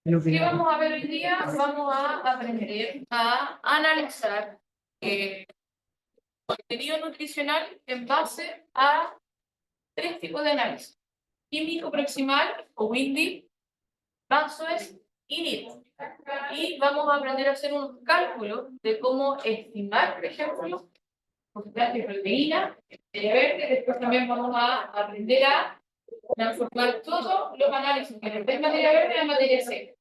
¿Qué vamos a ver hoy día? Vamos a aprender a analizar contenido nutricional en base a tres tipos de análisis: químico proximal o Windy, Bansoes y NIT. Y vamos a aprender a hacer unos cálculos de cómo estimar, por ejemplo, porcentaje de proteína, de verde. Después también vamos a aprender a transformar todos los análisis que nos den materia verde en materia seca.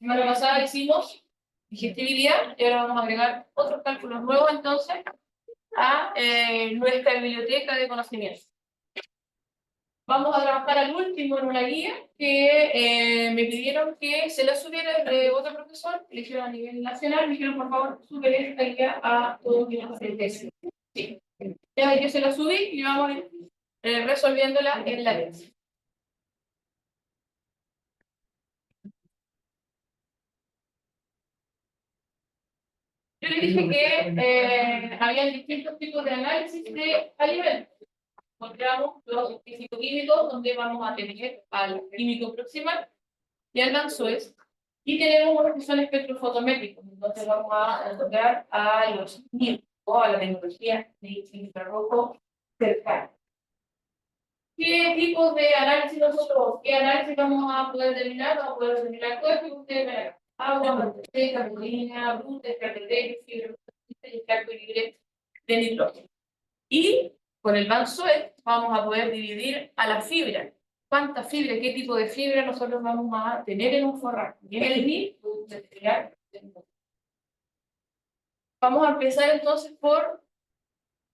La semana pasada hicimos digestibilidad y ahora vamos a agregar otros cálculos nuevos entonces a nuestra biblioteca de conocimientos. Vamos a trabajar al último en una guía que me pidieron que se la subiera de otro profesor, que le hicieron a nivel nacional. Me dijeron, por favor, sube esta guía a todos los estudiantes. Sí. Ya yo se la subí y vamos a ir resolviéndola en la lección. Yo les dije que había distintos tipos de análisis de alimentos. Encontramos los físico-químicos, donde vamos a tener al químico proximal y al Bansoes, y tenemos unos que son espectrofotométricos, entonces vamos a encontrar a los NIR o a la tecnología de infrarrojo cercano. ¿Qué tipos de análisis nosotros, qué análisis vamos a poder determinar? Vamos a poder determinar todo esto que ustedes ven: agua, manteca, proteína, gluten, carbohidratos, fibra y extracto libre de nitrógeno. Y con el Bansoes vamos a poder dividir a la fibra. ¿Cuánta fibra, qué tipo de fibra nosotros vamos a tener en un forraje? Y en el NIT, vamos a empezar entonces por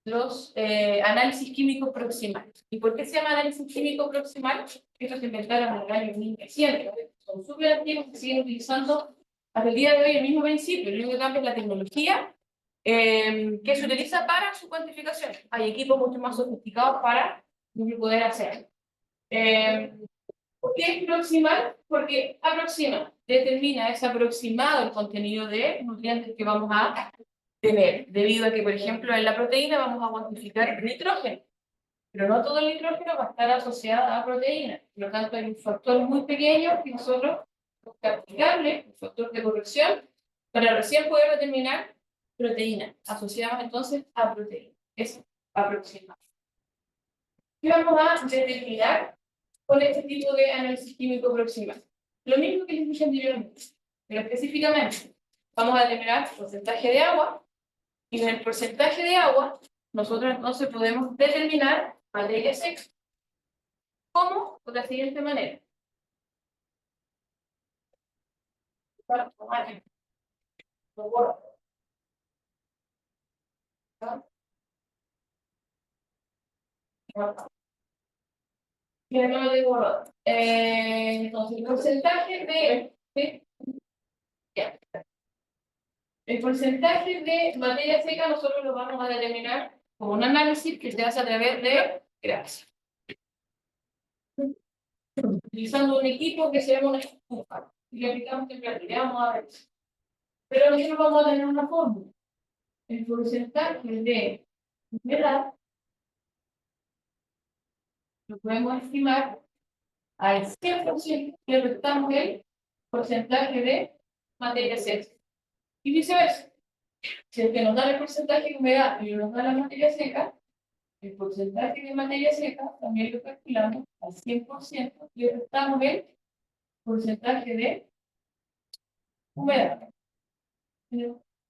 los análisis químicos proximales. ¿Y por qué se llama análisis químico proximal? Estos se inventaron en el año 1900. Son súper antiguos, que siguen utilizando hasta el día de hoy el mismo principio. El único que cambia es la tecnología que se utiliza para su cuantificación. Hay equipos mucho más sofisticados para poder hacer. ¿Por qué es proximal? Porque aproxima, determina, es aproximado el contenido de nutrientes que vamos a tener, debido a que, por ejemplo, en la proteína vamos a cuantificar nitrógeno, pero no todo el nitrógeno va a estar asociado a proteína. Por lo tanto, hay un factor muy pequeño que nosotros, aplicable, un factor de corrección, para recién poder determinar proteína. Asociamos entonces a proteína. Es aproximado. ¿Qué vamos a determinar con este tipo de análisis químico proximal? Lo mismo que les dije anteriormente, pero específicamente vamos a determinar el porcentaje de agua, y en el porcentaje de agua nosotros entonces podemos determinar materia seca. ¿Cómo? De la siguiente manera. Entonces, el porcentaje el porcentaje de materia seca nosotros lo vamos a determinar con un análisis que se hace a través de grasa, utilizando un equipo que se llama una estufa, y le aplicamos temperatura. Vamos a ver. Pero nosotros vamos a tener una fórmula. El porcentaje de humedad lo podemos estimar al 100%, le restamos el porcentaje de materia seca. Y viceversa. Si es que nos da el porcentaje de humedad y nos da la materia seca, el porcentaje de materia seca también lo calculamos al 100% y le restamos el porcentaje de humedad.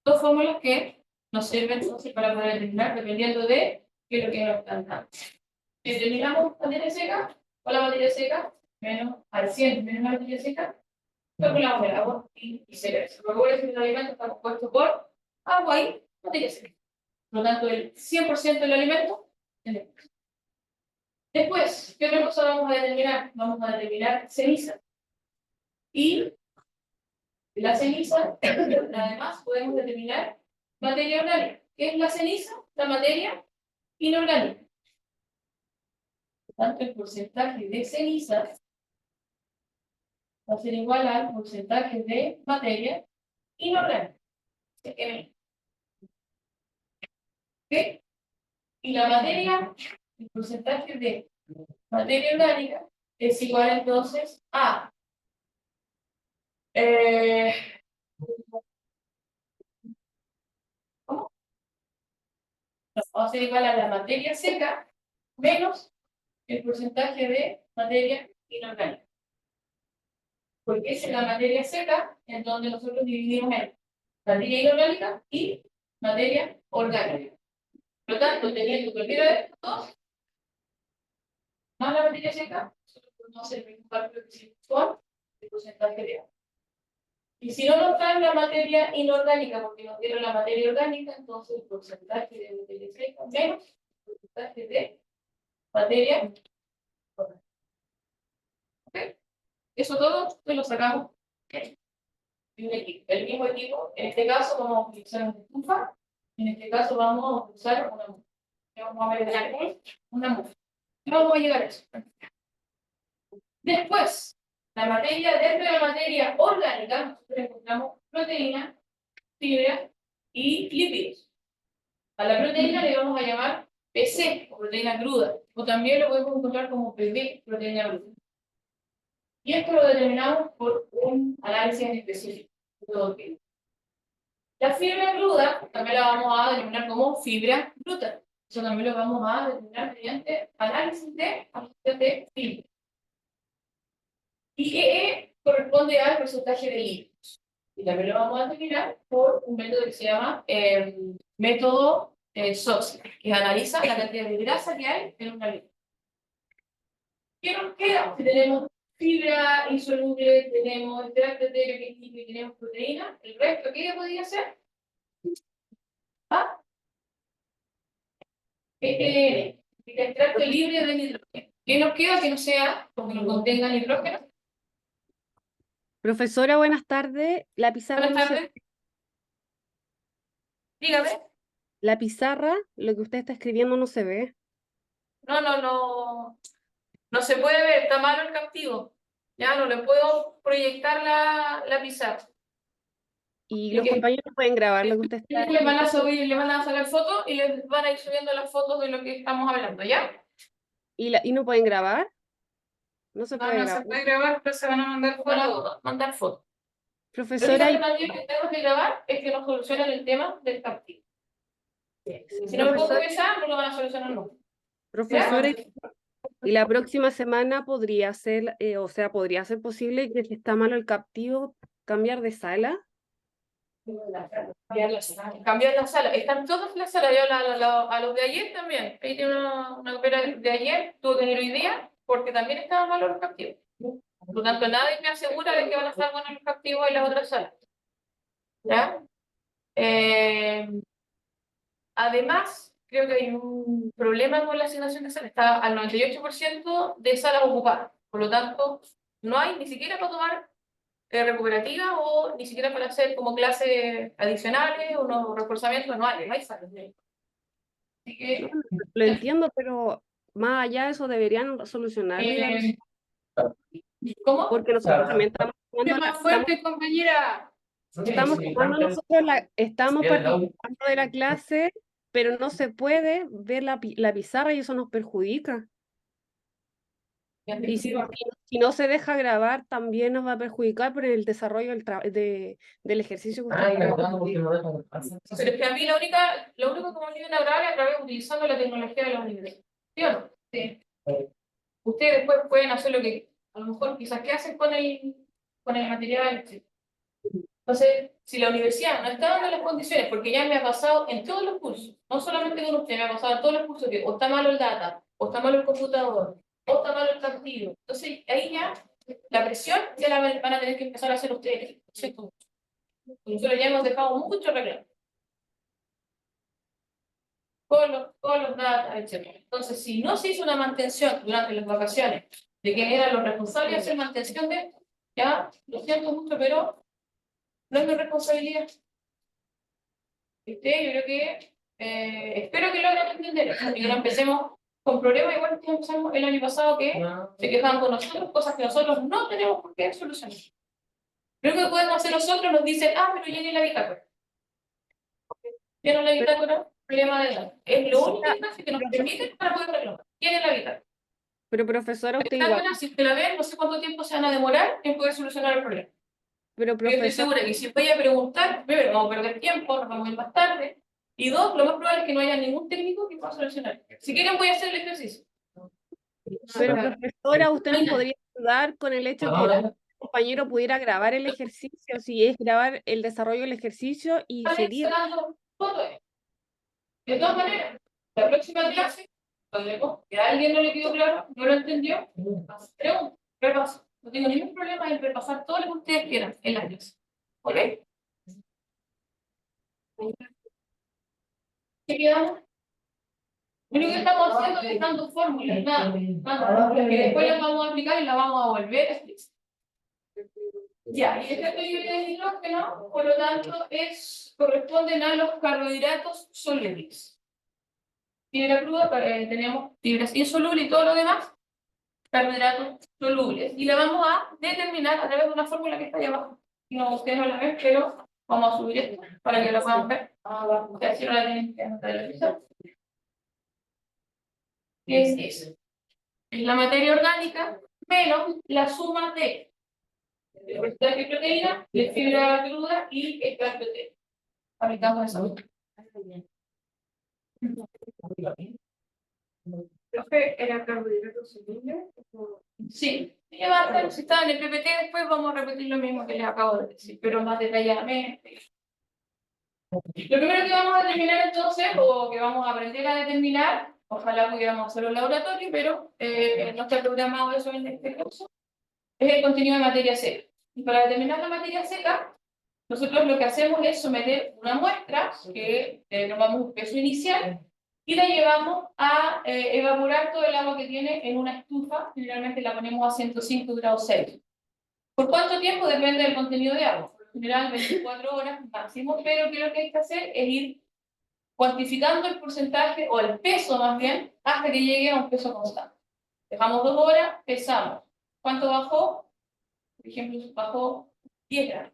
Dos fórmulas que nos sirven entonces para poder determinar dependiendo de qué es lo que nos están dando. Si determinamos materia seca, con la materia seca, menos al 100 menos la materia seca, calculamos el agua y viceversa. Recuerden que el alimento está compuesto por agua y materia seca. Por lo tanto, el 100% del alimento es. Después, ¿qué otra cosa vamos a determinar? Vamos a determinar ceniza. Y la ceniza, además, podemos determinar materia orgánica. ¿Qué es la ceniza? La materia inorgánica. Por tanto, el porcentaje de cenizas va a ser igual al porcentaje de materia inorgánica. ¿Ok? Y la materia, el porcentaje de materia orgánica es igual entonces a ¿Cómo? Vamos a hacer igual a la materia seca menos el porcentaje de materia inorgánica. Porque es en la materia seca en donde nosotros dividimos en materia inorgánica y materia orgánica. Por lo tanto, teniendo cualquiera de estos dos, más la materia seca, nosotros podemos hacer el mismo cálculo que hicimos con el porcentaje de agua. Y si no nos traen la materia inorgánica, porque nos dieron la materia orgánica, entonces el porcentaje de materia seca menos el porcentaje de materia orgánica. ¿Ok? Eso todo lo sacamos de un equipo. El mismo equipo, en este caso vamos a utilizar una estufa, en este caso vamos a usar una mufa. Vamos a ver una mufa. No vamos a llegar a eso. Después, dentro de la materia orgánica, nosotros encontramos proteína, fibra y lípidos. A la proteína le vamos a llamar PC, o proteína cruda, o también lo podemos encontrar como PB, proteína cruda. Y esto lo determinamos por un análisis en específico. La fibra cruda también la vamos a denominar como fibra bruta. Eso también lo vamos a determinar mediante análisis de fibra. Y EE corresponde al porcentaje de lípidos. Y también lo vamos a determinar por un método que se llama método SOX, que analiza la cantidad de grasa que hay en una lípido. ¿Qué nos queda? Si tenemos fibra insoluble, tenemos extracto etéreo que es líquido y tenemos proteína, el resto, ¿qué podría ser? ¿Ah? ETN, extracto libre de nitrógeno. ¿Qué nos queda que no sea, porque no contenga nitrógeno? Profesora, buenas tardes. La pizarra Buenas no se... tardes. Dígame. La pizarra, lo que usted está escribiendo no se ve. No se puede ver, está malo el captivo. Ya no le puedo proyectar la pizarra. Y Así los que compañeros pueden grabar lo que usted está le van a diciendo. subir, le van a sacar fotos y les van a ir subiendo las fotos de lo que estamos hablando, ¿ya? ¿Y no pueden grabar? No se No, puede no se grabar. puede grabar, pero se van a mandar fotos. La única Profesora, alternativa que tengo que grabar es que nos solucionen el tema del captivo. Si no me pongo pesar, no lo van a solucionar nunca. profesora, ¿Ya? y la próxima semana podría ser, podría ser posible que si está malo el captivo, cambiar de sala. Cambiar la sala. Están todas las salas. Yo a los de ayer también. Ahí tiene una copia de ayer. Tuve que venir hoy día porque también estaban malos los captivos. Por lo tanto, nadie me asegura de que van a estar buenos los captivos en las otras salas. ¿Ya? Además, creo que hay un problema con la asignación de salas. Está al 98% de salas ocupadas. Por lo tanto, no hay ni siquiera para tomar recuperativa o ni siquiera para hacer como clases adicionales o no, reforzamientos anuales. No hay salas. Así No, que, lo entiendo, pero más allá de eso deberían solucionarlo y ¿cómo? porque nosotros también Más fuerte, compañera. estamos tomando nosotros estamos participando de la clase, pero no se puede ver la pizarra y eso nos perjudica. Y si no se deja grabar, también nos va a perjudicar por el desarrollo del ejercicio que usted está Pero es que a mí lo único que me ayuda a grabar es a través utilizando la tecnología de la universidad. ¿Sí o no? Sí. Ustedes después pueden hacer lo que, a lo mejor, quizás, ¿qué hacen con el material? Entonces, si la universidad no está dando las condiciones, porque ya me ha pasado en todos los cursos, no solamente con usted, me ha pasado en todos los cursos que o está malo el data, o está malo el computador, o está malo el partido. Entonces, ahí ya la presión ya la van a tener que empezar a hacer ustedes. ¿Cierto? Nosotros ya hemos dejado mucho reclamo. Con los datos, etc. Entonces, si no se hizo una mantención durante las vacaciones de quien eran los responsables de hacer mantención de esto, ya, lo siento mucho, pero no es mi responsabilidad. Yo creo que, espero que logren entender eso, y que no empecemos con problemas igual que empezamos el año pasado, que se quejaban con nosotros, cosas que nosotros no tenemos por qué solucionar. Lo que podemos hacer nosotros nos dicen, pero llenen la bitácora. Llenen la bitácora, problema de edad. Es lo único que nos permite para poder reclamar. Llenen la bitácora. Pero profesora, usted Esta igual, buena, si te la ven, no sé cuánto tiempo se van a demorar en poder solucionar el problema. Pero Yo estoy profesor, segura que si voy a preguntar, primero, vamos a perder tiempo, nos vamos a ir más tarde. Y dos, lo más probable es que no haya ningún técnico que pueda solucionar. Si quieren, voy a hacer el ejercicio. pero profesora, usted nos podría ayudar con el hecho que el Ahora, compañero pudiera grabar el ejercicio, si es grabar el desarrollo del ejercicio y sería. sacando fotos. De todas maneras, la próxima clase, cuando vemos que a alguien no le quedó claro, no lo entendió, pregunta, repaso. No tengo ningún problema en repasar todo lo que ustedes quieran en la clase. ¿Ok? ¿Qué quedamos? Lo único que estamos haciendo es dando fórmulas, nada, que después las vamos a aplicar y las vamos a volver a explicar. Ya, y este equilibrio de hidrógeno, por lo tanto, corresponden a los carbohidratos solubles. Fibra cruda, tenemos fibras insolubles y todo lo demás, carbohidratos solubles. Y la vamos a determinar a través de una fórmula que está ahí abajo. No, ustedes no la ven, pero vamos a subir esto para que la puedan ver. O sea, si no la tienen que anotar en el piso. ¿Qué es eso? Es la materia orgánica menos la suma de el porcentaje de proteína, de fibra cruda y extracto de proteína. Aplicamos eso. Profe, ¿era carbohidrato soluble? Sí, si está en el PPT, después vamos a repetir lo mismo que les acabo de decir, pero más detalladamente. Lo primero que vamos a determinar entonces, o que vamos a aprender a determinar, ojalá pudiéramos hacerlo en laboratorio, pero no está programado eso en este curso, es el contenido de materia seca. Y para determinar la materia seca, nosotros lo que hacemos es someter una muestra, que tomamos un peso inicial, y la llevamos a evaporar todo el agua que tiene en una estufa, generalmente la ponemos a 105 grados Celsius. ¿Por cuánto tiempo? Depende del contenido de agua. Por lo general, 24 horas máximo, pero que lo que hay que hacer es ir cuantificando el porcentaje, o el peso más bien, hasta que llegue a un peso constante. Dejamos 2 horas, pesamos. ¿Cuánto bajó? Por ejemplo, bajó 10 gramos.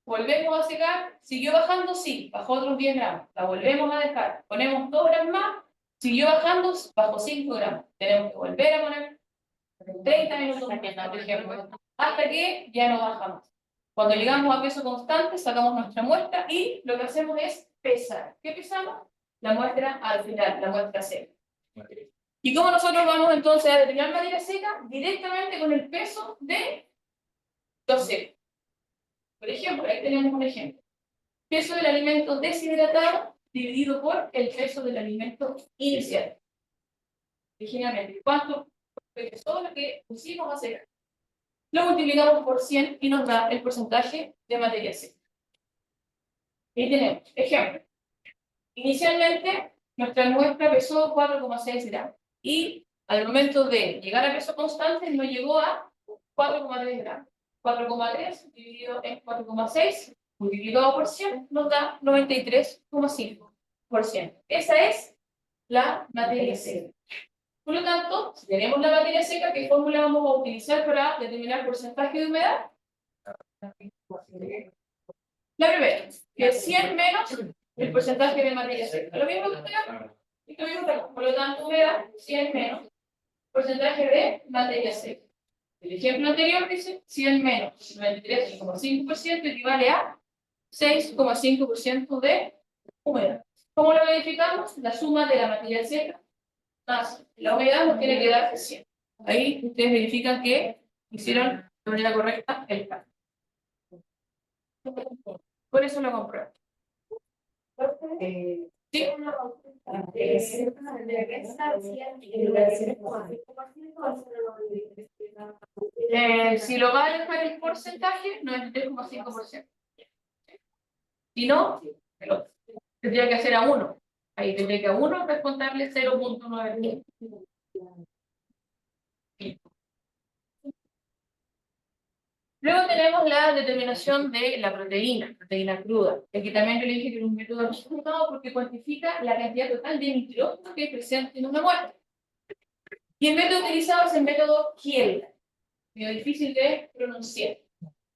Volvemos a secar, siguió bajando, sí, bajó otros 10 gramos. La volvemos a dejar, ponemos 2 horas más, siguió bajando, bajó 5 gramos. Tenemos que volver a poner 30 minutos más, por ejemplo, hasta que ya no baja más. Cuando llegamos a peso constante, sacamos nuestra muestra y lo que hacemos es pesar. ¿Qué pesamos? La muestra al final, la muestra seca. ¿Y cómo nosotros vamos entonces a determinar materia seca? Directamente con el peso de los secos. Por ejemplo, ahí tenemos un ejemplo. Peso del alimento deshidratado dividido por el peso del alimento inicial. Originalmente, ¿cuánto fue todo lo que pusimos a secar? Lo multiplicamos por 100 y nos da el porcentaje de materia seca. Ahí tenemos, ejemplo. Inicialmente, nuestra muestra pesó 4,6 gramos y al momento de llegar a peso constante nos llegó a 4,3 gramos. 4,3 dividido en 4,6 multiplicado por 100 nos da 93,5%. Esa es la materia seca. Por lo tanto, si tenemos la materia seca, ¿qué fórmula vamos a utilizar para determinar el porcentaje de humedad? La primera, que es 100 menos el porcentaje de materia seca. Lo mismo que acá, y lo mismo que acá. Por lo tanto, humedad, 100 menos porcentaje de materia seca. El ejemplo anterior dice 100 menos 93,5% equivale a 6,5% de humedad. ¿Cómo lo verificamos? La suma de la materia seca más la humedad nos tiene que dar 100. Ahí ustedes verifican que hicieron de manera correcta el cálculo. Por eso lo compruebo. ¿Sí? Si lo va a dejar el porcentaje, no es el 3,5%. Si no, tendría que hacer a 1. Ahí tendría que a 1 descontarle 0,9. Luego tenemos la determinación de la proteína cruda. Aquí también yo le dije que era un método resultado porque cuantifica la cantidad total de nitrógeno que es presente en una muestra. Y el método utilizado es el método Kiel, medio difícil de pronunciar.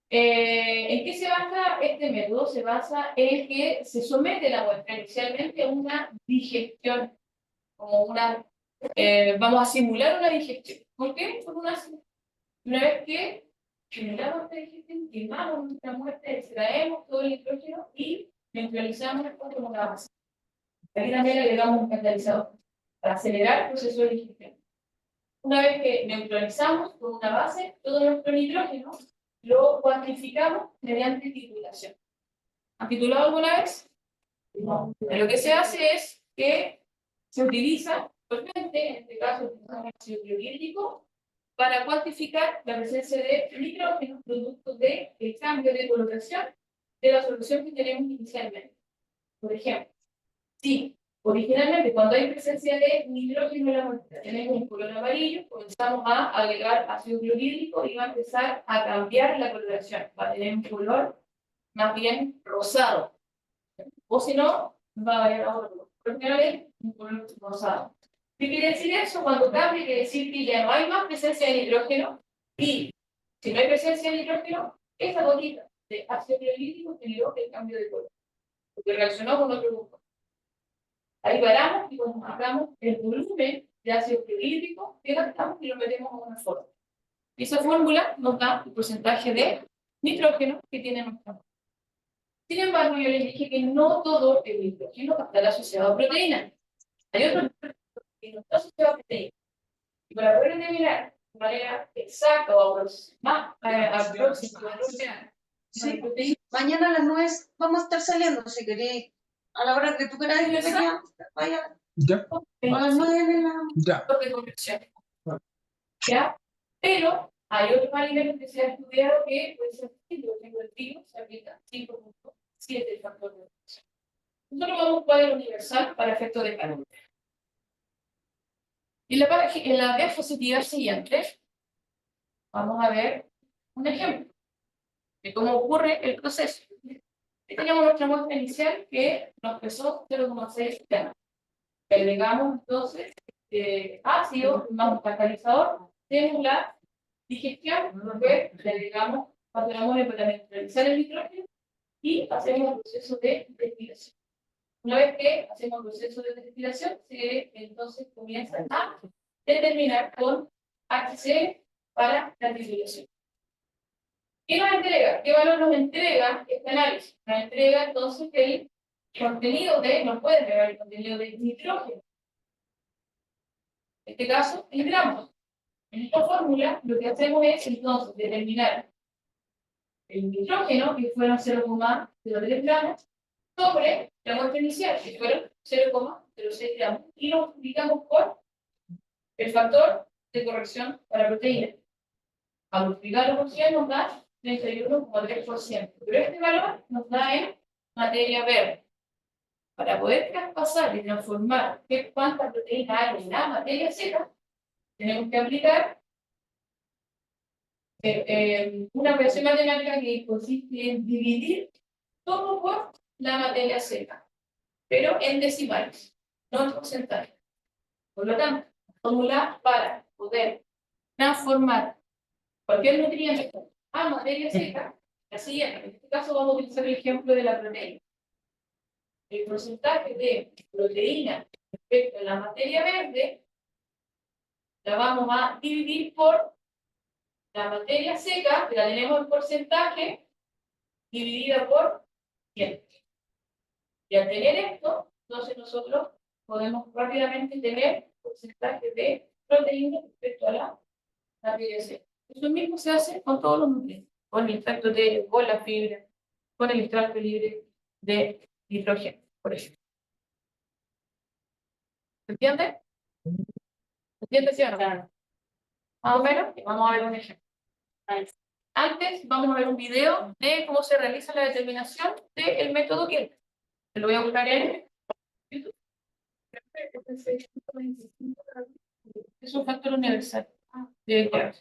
¿En qué se basa este método? Se basa en que se somete la muestra inicialmente a una digestión, como vamos a simular una digestión. ¿Por qué? Una vez que generamos este digestión, quemamos nuestra muerte, extraemos todo el nitrógeno y neutralizamos esto como una base. Aquí también le agregamos un catalizador para acelerar el proceso de digestión. Una vez que neutralizamos con una base todo nuestro nitrógeno, lo cuantificamos mediante titulación. ¿Han titulado alguna vez? No. Lo que se hace es que se utiliza, en este caso, el ácido clorhídrico, para cuantificar la presencia de nitrógeno producto del cambio de coloración de la solución que tenemos inicialmente. Por ejemplo, si originalmente cuando hay presencia de nitrógeno en la muestra tenemos un color amarillo, comenzamos a agregar ácido clorhídrico y va a empezar a cambiar la coloración, va a tener un color más bien rosado, o si no, va a variar a otro. Por primera vez, un color rosado. ¿Qué quiere decir eso? Cuando cambie, quiere decir que ya no hay más presencia de nitrógeno y si no hay presencia de nitrógeno, esa gotita de ácido clorhídrico generó el cambio de color, porque reaccionó con otro grupo. Ahí paramos y cuantificamos el volumen de ácido clorhídrico que gastamos y lo metemos en una fórmula. Y esa fórmula nos da el porcentaje de nitrógeno que tiene nuestra muestra. Sin embargo, yo les dije que no todo el nitrógeno va a estar asociado a proteínas. Hay otro nitrógeno que no está asociado a proteínas. Y para poder determinar de manera exacta o más aproximada, Sí, mañana a las 9 vamos a estar saliendo, si queréis, a la hora que tú queráis, vaya. Ya, A las 9 de la... ya. de conversión. ¿Ya? Pero hay otros alimentos que se ha estudiado que puede ser hidrógeno del trigo, se aplica 5.7 el factor de conversión. Nosotros vamos a ocupar el universal para efectos de calor. En la diapositiva siguiente, vamos a ver un ejemplo de cómo ocurre el proceso. Aquí tenemos nuestra muestra inicial que nos pesó 0,6 gramos. Le agregamos entonces ácido más un catalizador, tenemos la digestión, que le agregamos 4 gramos para neutralizar el nitrógeno y hacemos el proceso de destilación. Una vez que hacemos el proceso de destilación, se entonces comienza a determinar con HCl para la titulación. ¿Qué nos entrega? ¿Qué valor nos entrega este análisis? Nos entrega entonces el contenido de, nos puede entregar el contenido de nitrógeno. En este caso, en gramos. En esta fórmula, lo que hacemos es entonces determinar el nitrógeno, que fueron 0,03 gramos, sobre la muestra inicial, que fueron 0,06 gramos, y lo multiplicamos por el factor de corrección para proteínas. Al multiplicarlo por 100 nos da 31,3%. Pero este valor nos da en materia verde. Para poder traspasar y transformar cuánta proteína hay en la materia seca, tenemos que aplicar una operación matemática que consiste en dividir todo por la materia seca, pero en decimales, no en porcentaje. Por lo tanto, la fórmula para poder transformar cualquier nutriente a materia seca, la siguiente. En este caso vamos a utilizar el ejemplo de la proteína. El porcentaje de proteína respecto a la materia verde la vamos a dividir por la materia seca, que la tenemos en porcentaje, dividida por 100. Y al tener esto, entonces nosotros podemos rápidamente tener porcentaje de proteína respecto a la materia seca. Eso mismo se hace con todos los nutrientes, con el extracto de, con la fibra, con el extracto libre de nitrógeno, por ejemplo. ¿Se entiende? ¿Se entiende, sí o no? Claro. Más o menos, vamos a ver un ejemplo. Antes, vamos a ver un video de cómo se realiza la determinación del método Kiel. Se lo voy a buscar en YouTube. Es un factor universal. De Kerr.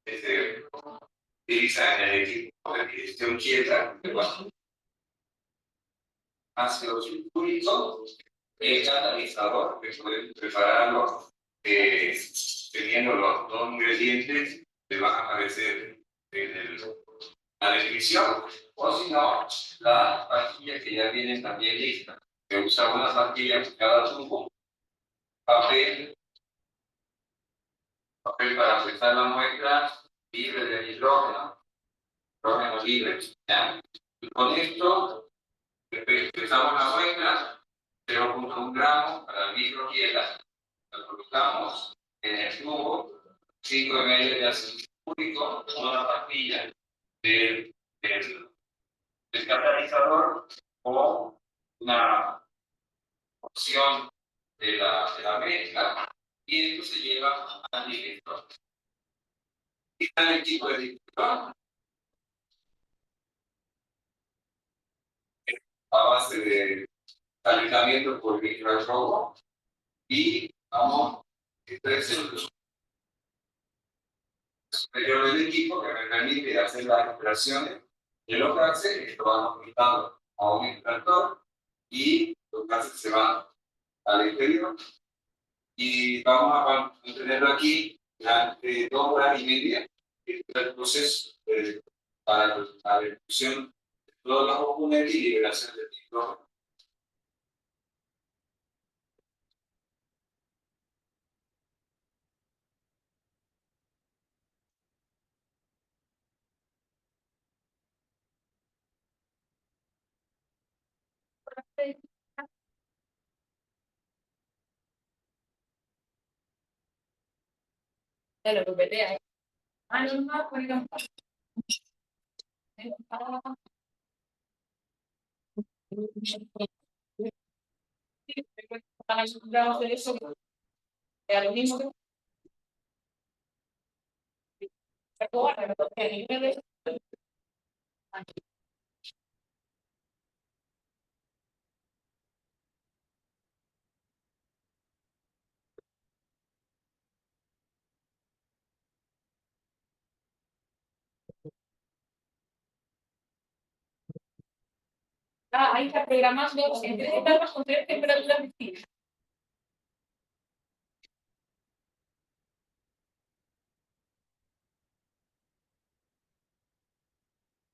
que se utiliza en el equipo de gestión quieta, ácido sulfúrico, el catalizador, que pueden prepararlo teniendo los dos ingredientes que van a aparecer en la descripción, o si no, las pastillas que ya vienen también listas. Se usa una pastilla por cada tubo, papel para empezar la muestra libre de hidrógeno libre. ¿Ya? Y con esto empezamos la muestra, 0,1 gramos para el litro quieta. La colocamos en el tubo, 5 ml de ácido sulfúrico, una pastilla del, del, del catalizador o una opción de la mezcla, y esto se lleva al director. Y está el equipo de distribución a base de calentamiento por microarrobo y vamos el superior del equipo que me permite hacer las operaciones de los gases, esto vamos conectando a un extractor y los gases se van al exterior y vamos a mantenerlo aquí durante 2 horas y media. Este es el proceso para la reducción de todos los componentes y liberación del nitrógeno. Ya lo copetea. Ah, no, no, por ejemplo. Están acostumbrados a hacer eso, a lo mismo que ahí está programando en 3 etapas con 3 temperaturas distintas.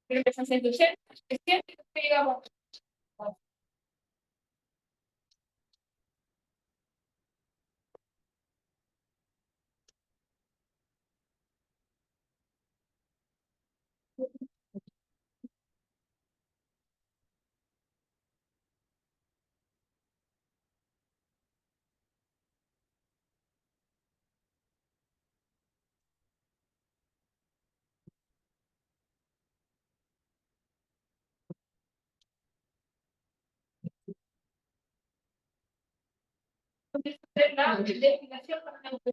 Pero que son 180, es cierto que llegamos. La destilación para la que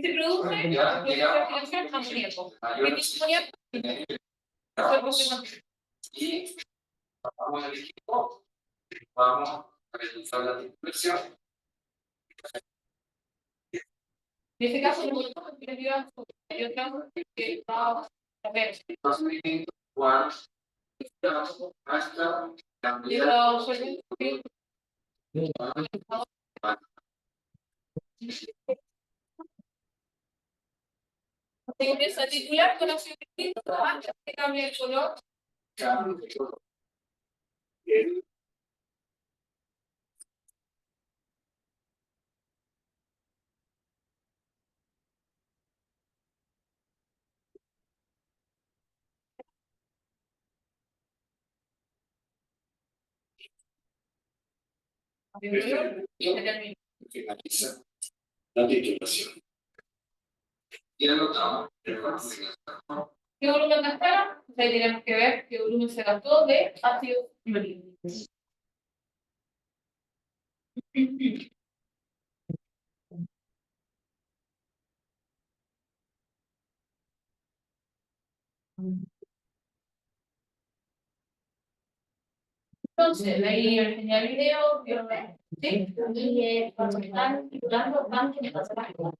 se produce la destilación amoníaco. ¿Qué tipo de amoníaco? Y vamos al equipo, vamos a realizar la dispersión. En este caso, nosotros tenemos que va a ver. Procedimiento cual hasta Y los solventes se empieza a titular con óxido nítrico antes que cambie el color. Y se termina. Finaliza la titulación. Y anotamos el volumen. ¿Qué volumen gastaron? Ahí tenemos que ver qué volumen se gastó de ácido clorhídrico. Entonces, ahí tenía video, ¿sí? Y cuando están titulando, ¿van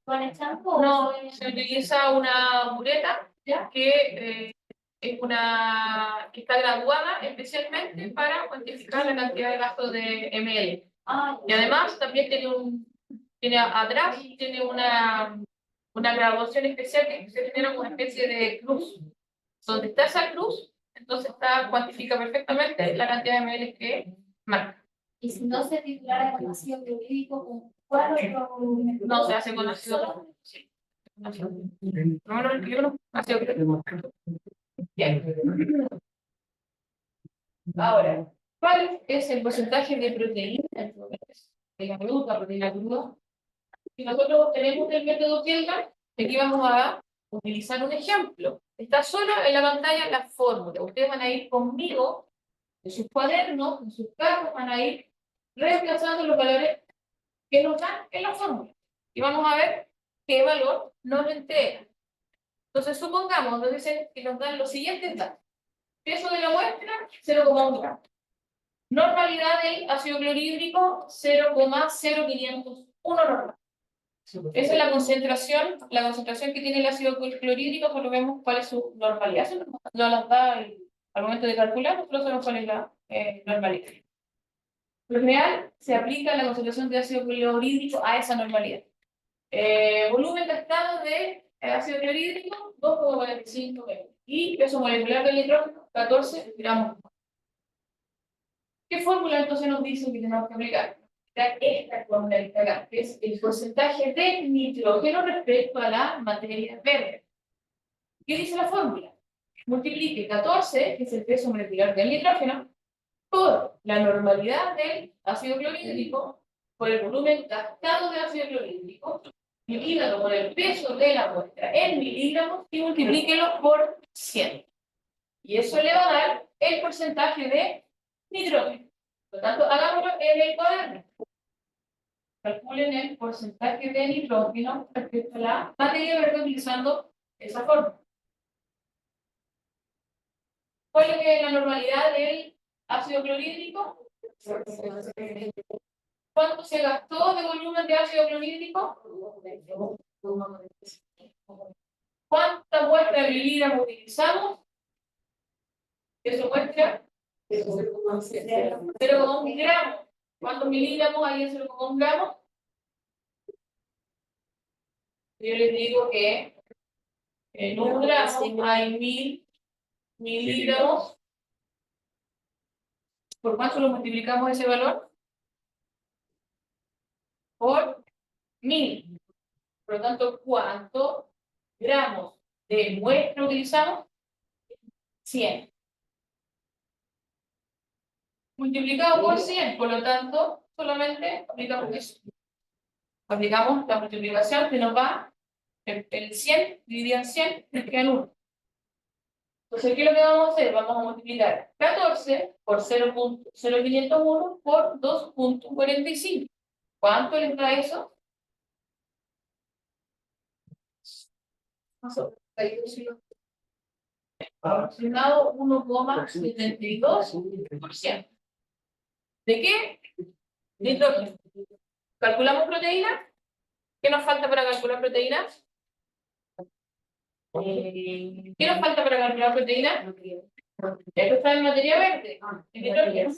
conectando? No, se utiliza una muleta, ¿ya? Que es una que está graduada especialmente para cuantificar la cantidad de gastos de ml. Y además también tiene atrás tiene una graduación especial que se genera como una especie de cruz. Donde está esa cruz, entonces cuantifica perfectamente la cantidad de ml que marca. Y si no se titulara con ácido clorhídrico, ¿cuál otro? No se hace con ácido. Sí. Ácido. No, no, yo no. Ácido clorhídrico. Bien. Ahora, ¿cuál es el porcentaje de proteína de la fruta, proteína cruda? Si nosotros tenemos el método Kelgan, aquí vamos a utilizar un ejemplo. Está solo en la pantalla la fórmula. Ustedes van a ir conmigo en sus cuadernos, en sus carros, van a ir reemplazando los valores que nos dan en la fórmula. Y vamos a ver qué valor nos entrega. Entonces, supongamos, nos dicen que nos dan los siguientes datos. Peso de la muestra, 0,1 gramos. Normalidad del ácido clorhídrico, 0,0501 normal. Esa es la concentración que tiene el ácido clorhídrico, solo vemos cuál es su normalidad. Eso no las da al momento de calcular, nosotros sabemos cuál es la normalidad. Lo general se aplica la concentración de ácido clorhídrico a esa normalidad. Volumen gastado de ácido clorhídrico, 2,45 gramos. Y peso molecular del nitrógeno, 14 gramos. ¿Qué fórmula entonces nos dice que tenemos que aplicar? Esta fórmula que está acá, que es el porcentaje de nitrógeno respecto a la materia verde. ¿Qué dice la fórmula? Multiplique 14, que es el peso molecular del nitrógeno, por la normalidad del ácido clorhídrico, por el volumen gastado de ácido clorhídrico, divídalo por el peso de la muestra en miligramos y multiplíquelo por 100. Y eso le va a dar el porcentaje de nitrógeno. Por lo tanto, hagámoslo en el cuaderno. Calculen el porcentaje de nitrógeno respecto a la materia verde utilizando esa fórmula. ¿Cuál es la normalidad del ácido clorhídrico? ¿Cuánto se gastó de volumen de ácido clorhídrico? ¿Cuánta muestra de miligramos utilizamos? Eso muestra 0,1 gramos. ¿Cuántos miligramos hay en 0,1 gramos? Yo les digo que en 1 gramo hay 1000 miligramos. ¿Por cuánto lo multiplicamos ese valor? Por 1000. Por lo tanto, ¿cuántos gramos de muestra utilizamos? 100. Multiplicado por 100, por lo tanto, solamente aplicamos eso. Aplicamos la multiplicación que nos va el 100 dividido en 100, nos queda en 1. Entonces, ¿qué es lo que vamos a hacer? Vamos a multiplicar 14 por 0,0501 por 2,45. ¿Cuánto les da eso? Aproximado 1,72%. ¿De qué? Nitrógeno. ¿Calculamos proteína? ¿Qué nos falta para calcular proteína? ¿Qué nos falta para calcular proteína? Esto está en materia verde. En nitrógeno.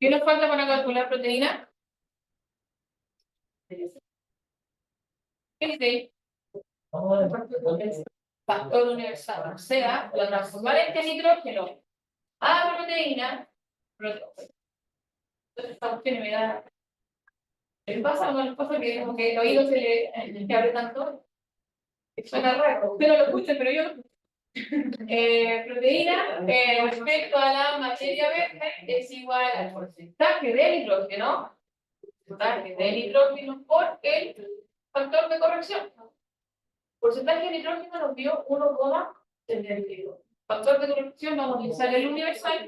¿Qué nos falta para calcular proteína? ¿Qué dice? Factor universal. O sea, al transformar este nitrógeno a proteína, entonces esta cuestión me da. ¿Qué pasa? No les pasa que como que el oído se le abre tanto. Suena raro. Usted no lo escucha, pero yo lo escucho. Proteína respecto a la materia verde es igual al porcentaje de nitrógeno. Porcentaje de nitrógeno por el factor de corrección. Porcentaje de nitrógeno nos dio 1,72. Factor de corrección vamos a utilizar el universal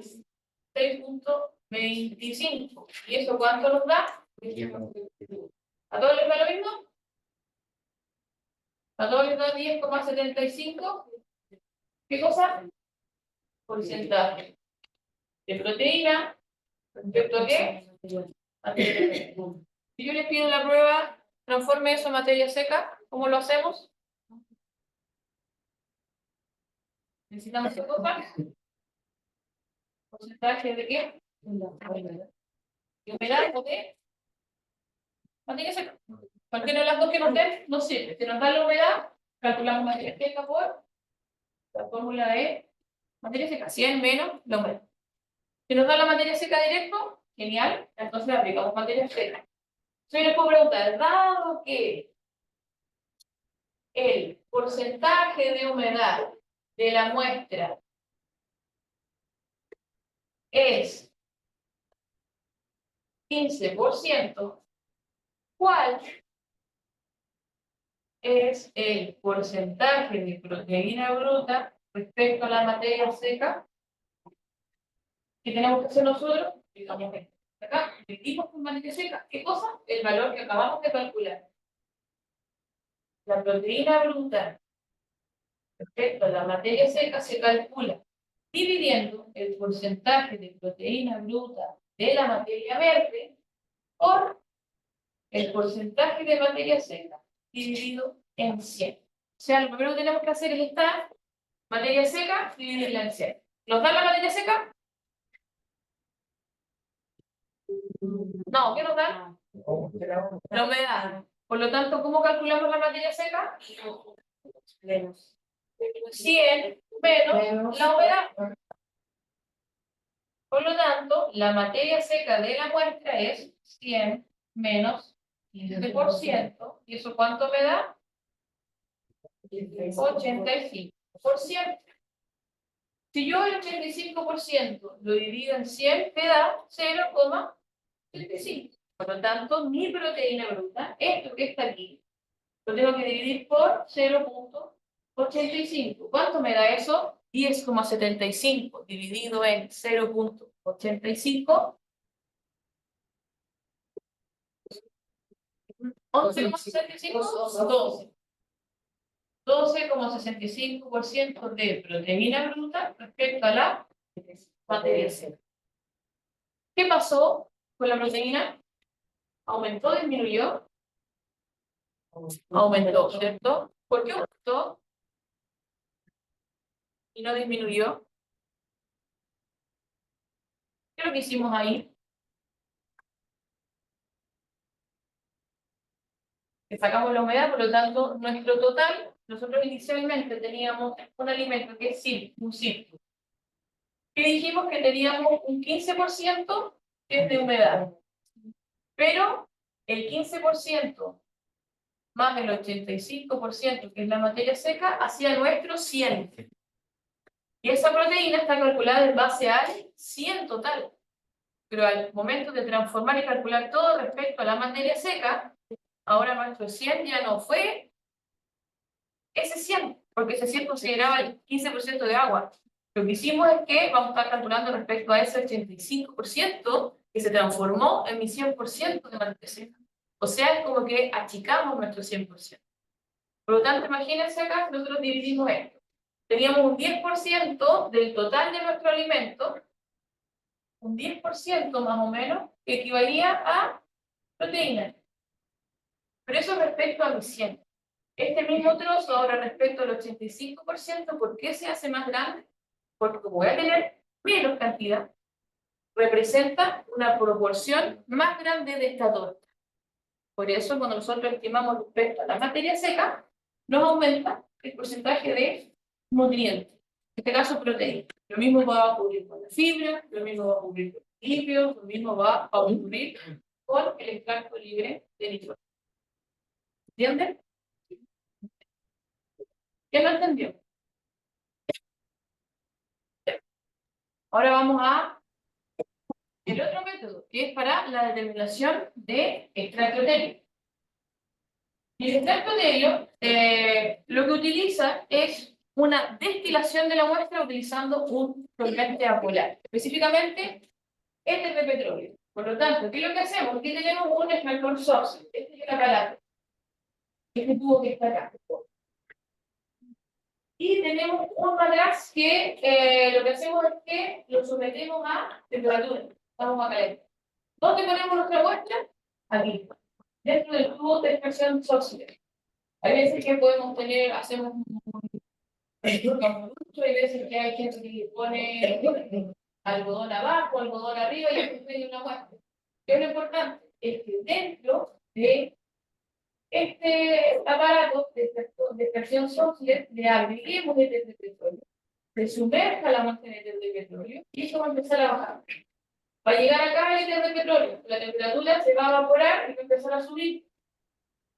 6,25. ¿Y eso cuánto nos da? ¿A todos les da lo mismo? ¿A todos les da 10,75? ¿Qué cosa? Porcentaje de proteína ¿Respecto a qué? Materia seca. Si yo les pido en la prueba, transforme eso en materia seca, ¿cómo lo hacemos? Necesitamos qué cosa. ¿Porcentaje de qué? ¿De humedad o de materia seca? Cualquiera de las dos que nos den, nos sirve. Si nos da la humedad, calculamos materia seca por la fórmula de materia seca, 100 menos la humedad. Si nos da la materia seca directo, genial, entonces aplicamos materia seca. Si les puedo preguntar, dado que el porcentaje de humedad de la muestra es 15%, ¿cuál es el porcentaje de proteína bruta respecto a la materia seca? ¿Qué tenemos que hacer nosotros? Digamos esto. Acá, dividimos por materia seca. ¿Qué cosa? El valor que acabamos de calcular. La proteína bruta respecto a la materia seca se calcula dividiendo el porcentaje de proteína bruta de la materia verde por el porcentaje de materia seca dividido en 100. O sea, lo primero que tenemos que hacer es esta materia seca dividirla en 100. ¿Nos da la materia seca? No, ¿qué nos da? La humedad. Por lo tanto, ¿cómo calculamos la materia seca? 100 menos la humedad. Por lo tanto, la materia seca de la muestra es 100 menos 15%. ¿Y eso cuánto me da? 85%. Si yo el 85% lo divido en 100, me da 0,35. Por lo tanto, mi proteína bruta, esto que está aquí, lo tengo que dividir por 0,85. ¿Cuánto me da eso? 10,75 dividido en 0,85. 11,65. 12,65% de proteína bruta respecto a la materia seca. ¿Qué pasó con la proteína? ¿Aumentó o disminuyó? Aumentó, ¿cierto? ¿Por qué aumentó y no disminuyó? ¿Qué es lo que hicimos ahí? Que sacamos la humedad, por lo tanto, nuestro total, nosotros inicialmente teníamos un alimento que es un círculo. Y dijimos que teníamos un 15% que es de humedad. Pero el 15% más el 85% que es la materia seca hacía nuestro 100. Y esa proteína está calculada en base al 100 total. Pero al momento de transformar y calcular todo respecto a la materia seca, ahora nuestro 100 ya no fue ese 100, porque ese 100 consideraba el 15% de agua. Lo que hicimos es que vamos a estar calculando respecto a ese 85% que se transformó en mi 100% de materia seca. O sea, es como que achicamos nuestro 100%. Por lo tanto, imagínense acá, nosotros dividimos esto. Teníamos un 10% del total de nuestro alimento, un 10% más o menos, que equivalía a proteína. Pero eso respecto a mi 100. Este mismo trozo ahora respecto al 85%, ¿por qué se hace más grande? Porque como voy a tener menos cantidad, representa una proporción más grande de esta torta. Por eso, cuando nosotros estimamos respecto a la materia seca, nos aumenta el porcentaje de nutrientes, en este caso proteína. Lo mismo va a ocurrir con la fibra, lo mismo va a ocurrir con el lípido, lo mismo va a ocurrir con el extracto libre de nitrógeno. ¿Entienden? ¿Quién lo entendió? Ahora vamos a el otro método, que es para la determinación de extracto etéreo. Y el extracto etéreo lo que utiliza es una destilación de la muestra utilizando un solvente apolar. Específicamente, este es de petróleo. Por lo tanto, ¿qué es lo que hacemos? Aquí tenemos un extractor source. Este es el aparato. Este tubo que está acá. Y tenemos un matraz que lo que hacemos es que lo sometemos a temperatura. Vamos a calentar. ¿Dónde ponemos nuestra muestra? Aquí, dentro del tubo de extracción sólido. Hay veces que podemos tener, hacemos hay veces que hay gente que pone algodón abajo, algodón arriba y en medio una muestra. Pero lo importante es que dentro de este aparato de extracción sólido le agreguemos el de petróleo, se sumerja la muestra en el de petróleo y eso va a empezar a bajar. Va a llegar acá el de petróleo, la temperatura se va a evaporar y va a empezar a subir.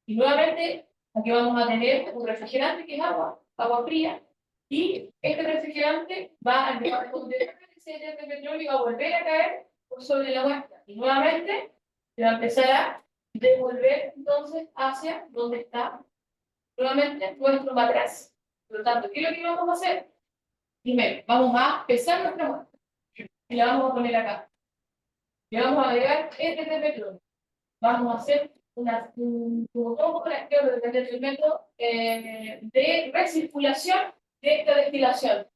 Y nuevamente, aquí vamos a tener un refrigerante que es agua, agua fría, y este refrigerante va a empezar a condenar ese de petróleo y va a volver a caer por sobre la muestra. Y nuevamente, se va a empezar a devolver entonces hacia donde está nuevamente nuestro matraz. Por lo tanto, ¿qué es lo que vamos a hacer? Primero, vamos a pesar nuestra muestra y la vamos a poner acá. Le vamos a agregar este de petróleo. Vamos a hacer como todo por aquí, depende del método de recirculación de esta destilación.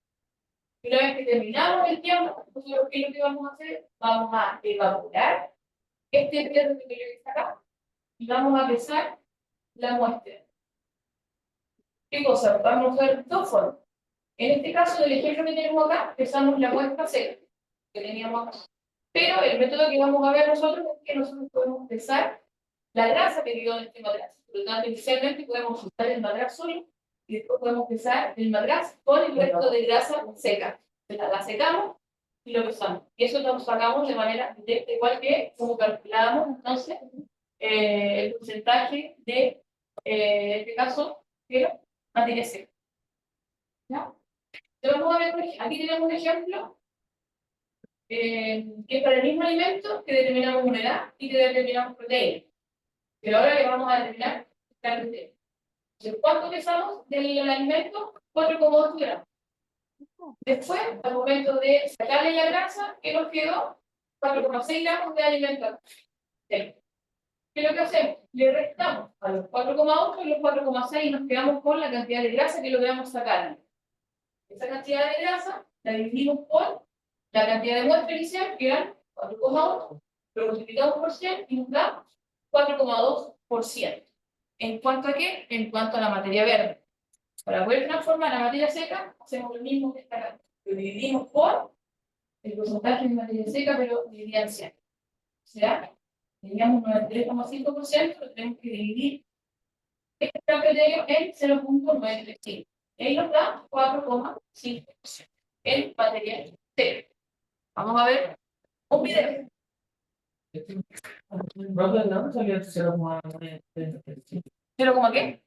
Y una vez que terminamos el tiempo, nosotros ¿qué es lo que vamos a hacer? Vamos a evaporar este petróleo que está acá y vamos a pesar la muestra. ¿Qué cosa? Vamos a ver dos formas. En este caso del ejemplo que tenemos acá, pesamos la muestra seca que teníamos acá. Pero el método que vamos a ver nosotros es que nosotros podemos pesar la grasa que quedó en este matraz. Por lo tanto, inicialmente podemos usar el matraz solo y después podemos pesar el matraz con el resto de grasa seca. La secamos y lo pesamos. Y eso lo sacamos de manera directa, igual que como calculábamos entonces el porcentaje de, en este caso, de materia seca. ¿Ya? Entonces, vamos a ver, aquí tenemos un ejemplo que es para el mismo alimento que determinamos humedad y que determinamos proteína. Pero ahora le vamos a determinar la proteína. Entonces, ¿cuánto pesamos del alimento? 4,8 gramos. Después, al momento de sacarle la grasa, ¿qué nos quedó? 4,6 gramos de alimento. ¿Qué es lo que hacemos? Le restamos a los 4,8 y los 4,6 y nos quedamos con la cantidad de grasa que logramos sacar. Esa cantidad de grasa la dividimos por la cantidad de muestra inicial, que eran 4,8, lo multiplicamos por 100 y nos da 4,2%. ¿En cuanto a qué? En cuanto a la materia verde. Para poder transformar la materia seca, hacemos lo mismo que esta acá. Lo dividimos por el porcentaje de materia seca, pero dividida en 100. O sea, teníamos 93,5%, lo tenemos que dividir este criterio en 0,95. Y ahí nos da 4,5% en materia seca. Vamos a ver un video. ¿No salió el 0,9? ¿0, qué?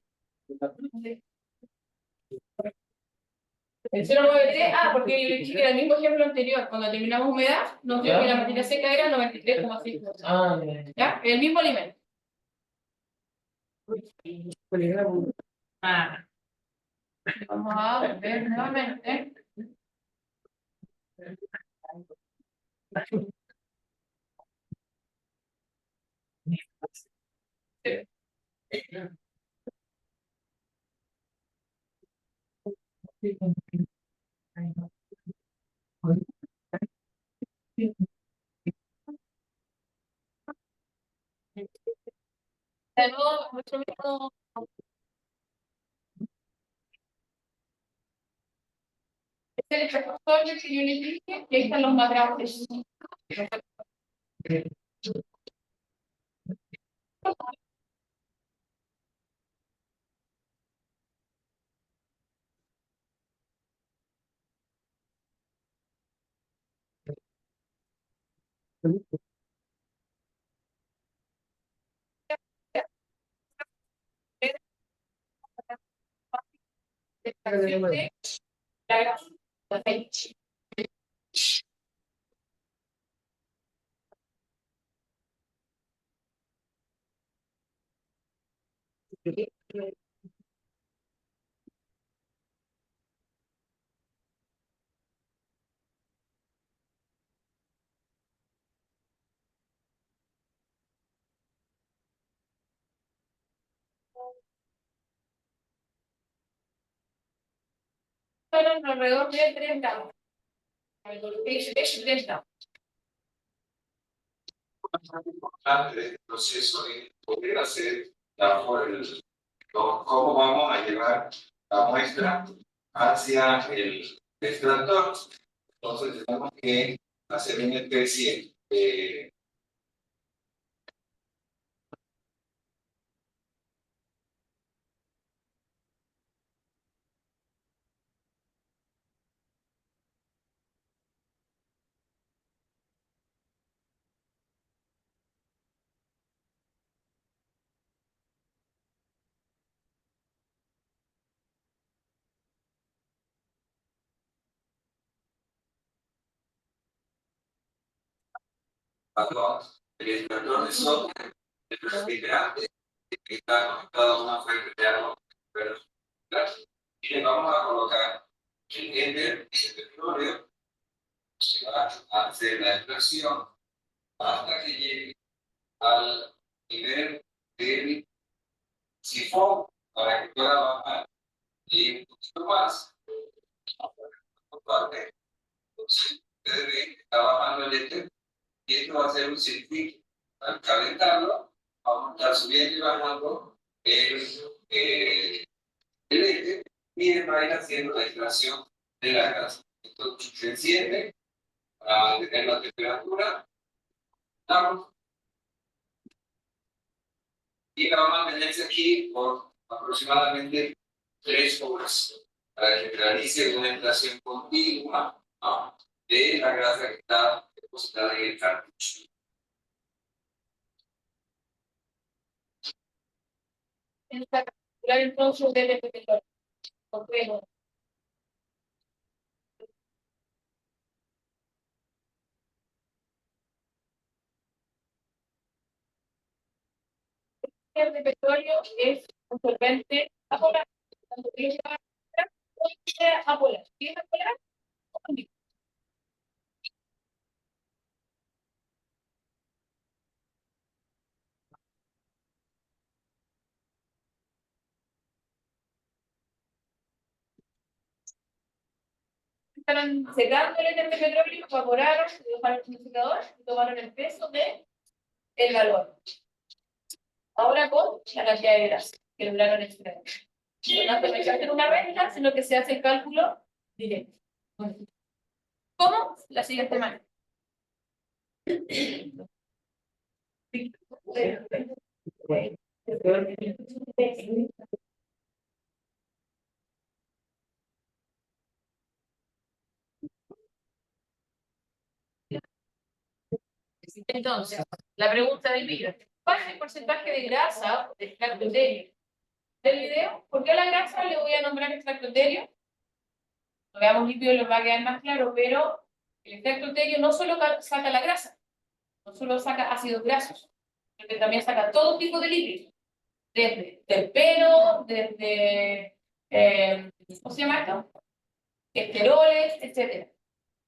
El 0,93, porque yo le dije que era el mismo ejemplo anterior. Cuando terminamos humedad, nos dio que la materia seca era 93,5%. Ah, ¿Ya? El mismo alimento. Ah. Vamos a ver nuevamente. De nuevo, nuestro método. Este es el factor que yo les dije, que ahí están los más grandes. Extracción de la grasa. Fueron alrededor de 3 gramos. 3 gramos. más importante de este proceso es poder hacer cómo vamos a llevar la muestra hacia el extractor. Entonces tenemos que hacer una especie de el extractor de sodio, el refrigerante que está conectado a una fuente de agua. Y le vamos a colocar el éter y el petróleo, se va a hacer la extracción hasta que llegue al nivel del sifón para que pueda bajar y un poquito más. Entonces, ustedes ven que está bajando el éter y esto va a ser un circuito. Al calentarlo, vamos a estar subiendo y bajando el éter y va a ir haciendo la extracción de la grasa. Entonces se enciende para mantener la temperatura. Y va a mantenerse aquí por aproximadamente 3 horas para que realice una extracción continua de la grasa que está depositada en el cartucho. Esta capturar entonces debe de petróleo. Bueno, el de petróleo es un solvente apolar. Cuando se llama apolar. ¿Qué es apolar? Estaban secando el éter de petróleo, evaporaron, se dejaron en el secador y tomaron el peso de el valor. Ahora con la cantidad de grasa que lograron extraer. Por lo tanto, no hay que hacer una resta, sino que se hace el cálculo directo. ¿Cómo? La siguiente manera. Entonces, la pregunta del video. ¿Cuál es el porcentaje de grasa de extracto etéreo del video? ¿Por qué a la grasa le voy a nombrar extracto etéreo? Lo veamos líquido y lo va a quedar más claro, pero el extracto etéreo no solo saca la grasa, no solo saca ácidos grasos, sino que también saca todo tipo de lípidos, desde terpeno, desde, ¿cómo se llama esto? Esteroles, etc.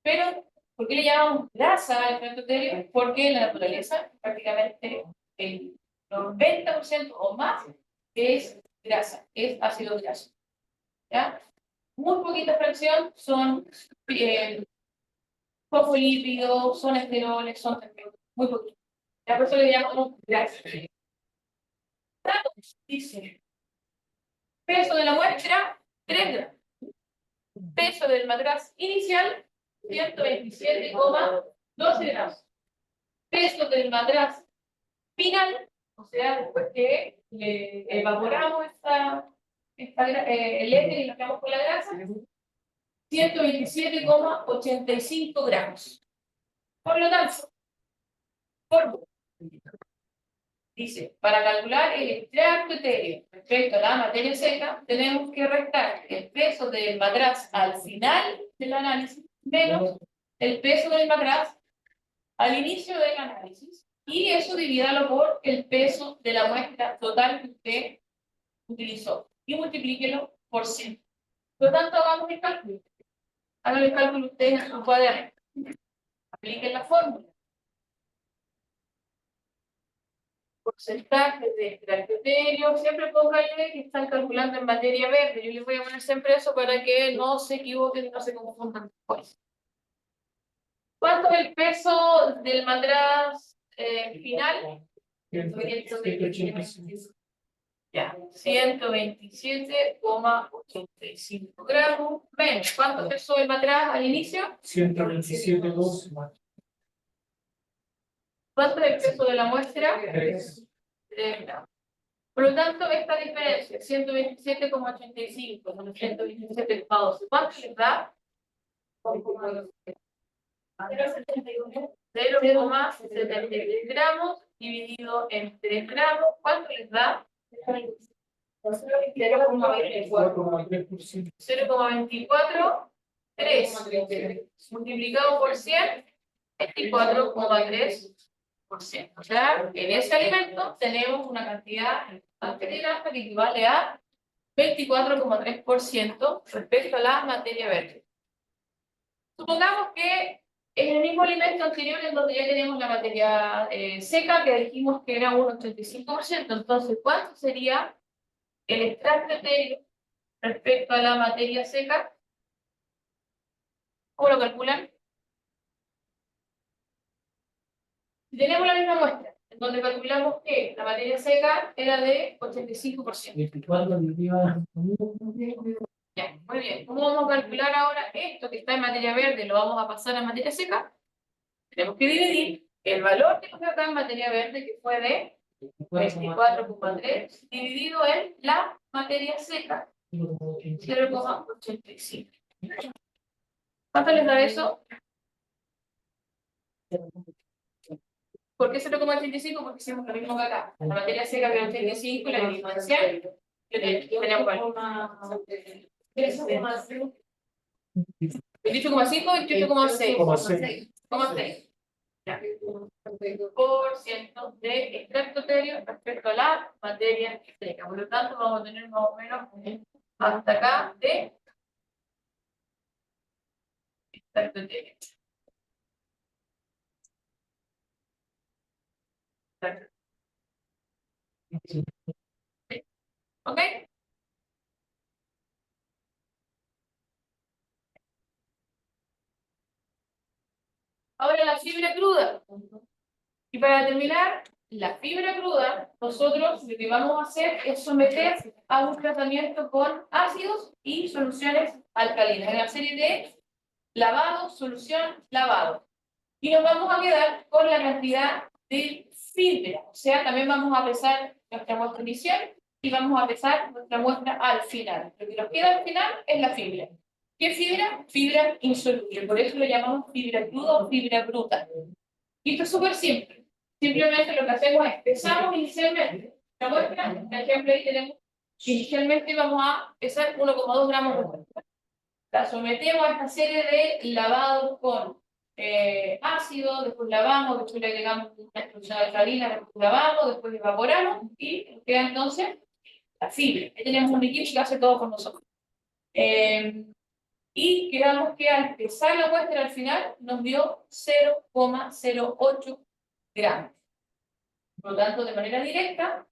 Pero, ¿por qué le llamamos grasa al extracto etéreo? Porque en la naturaleza prácticamente el 90% o más es grasa, es ácido graso. ¿Ya? Muy poquita fracción son fosfolípidos, son esteroles, son terpenos, muy poquito. Ya por eso le llamamos grasa. Dice, peso de la muestra, 3 gramos. Peso del matraz inicial, 127,12 gramos. Peso del matraz final, o sea, después que le evaporamos el éter y lo quedamos con la grasa, 127,85 gramos. Por lo tanto, dice, para calcular el extracto etéreo respecto a la materia seca, tenemos que restar el peso del matraz al final del análisis menos el peso del matraz al inicio del análisis, y eso divídalo por el peso de la muestra total que usted utilizó y multiplíquelo por 100. Por lo tanto, hagamos el cálculo. Hagan el cálculo ustedes en su cuaderno. Apliquen la fórmula. Porcentaje de extracto etéreo, siempre pónganle que están calculando en materia verde. Yo les voy a poner siempre eso para que no se equivoquen, no se confundan después. ¿Cuánto es el peso del matraz final, 187. ya, 127,85 gramos, menos, ¿cuánto pesó el material al inicio? 127,2 más ¿Cuánto es el peso de la muestra? 3. 3 gramos. Por lo tanto, esta diferencia, 127,85 con 127,12, ¿cuánto les da? 0,73 gramos dividido en 3 gramos, ¿cuánto les da? 0,24. 0,24, 3 multiplicado por 100, 24,3%. O sea, en ese alimento tenemos una cantidad de grasa que equivale a 24,3% respecto a la materia verde. Supongamos que en el mismo alimento anterior en donde ya tenemos la materia seca, que dijimos que era un 85%, entonces, ¿cuánto sería el extracto etéreo respecto a la materia seca? ¿Cómo lo calculan? Si tenemos la misma muestra, en donde calculamos que la materia seca era de 85%. 24 dividido Ya, muy bien. ¿Cómo vamos a calcular ahora esto que está en materia verde? Lo vamos a pasar a materia seca. Tenemos que dividir el valor que nos dio acá en materia verde, que fue de 24,3, dividido en la materia seca, 0,85. ¿Cuánto les da eso? ¿Por qué 0,85? Porque hicimos lo mismo que acá. La materia seca que era 85 y la dividimos en 100. Tenemos 28,5, 28,6. 6,6. Por ciento de extracto etéreo respecto a la materia seca. Por lo tanto, vamos a tener más o menos hasta acá de extracto etéreo. ¿Ok? Ahora la fibra cruda. Y para terminar, la fibra cruda, nosotros lo que vamos a hacer es someter a un tratamiento con ácidos y soluciones alcalinas. En la serie de lavado, solución, lavado. Y nos vamos a quedar con la cantidad de fibra. O sea, también vamos a pesar nuestra muestra inicial y vamos a pesar nuestra muestra al final. Lo que nos queda al final es la fibra. ¿Qué fibra? Fibra insoluble. Por eso lo llamamos fibra cruda o fibra bruta. Y esto es súper simple. Simplemente lo que hacemos es pesamos inicialmente la muestra. Por ejemplo, ahí tenemos que inicialmente vamos a pesar 1,2 gramos de muestra. La sometemos a esta serie de lavados con ácido, después lavamos, después le agregamos una solución alcalina, después lavamos, después evaporamos y nos queda entonces la fibra. Ahí tenemos un equipo que hace todo con nosotros. Y quedamos que al pesar la muestra al final nos dio 0,08 gramos. Por lo tanto, de manera directa,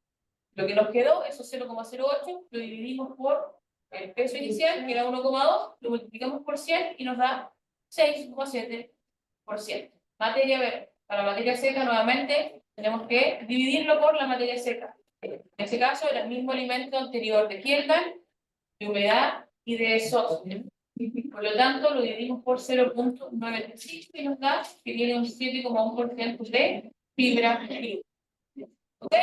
lo que nos quedó, esos 0,08, lo dividimos por el peso inicial, que era 1,2, lo multiplicamos por 100 y nos da 6,7%. Materia verde. Para materia seca, nuevamente, tenemos que dividirlo por la materia seca. En este caso, era el mismo alimento anterior de Kielman, de humedad y de sodio. Por lo tanto, lo dividimos por 0,95 y nos da que tiene un 7,1% de fibra libre. ¿Ok?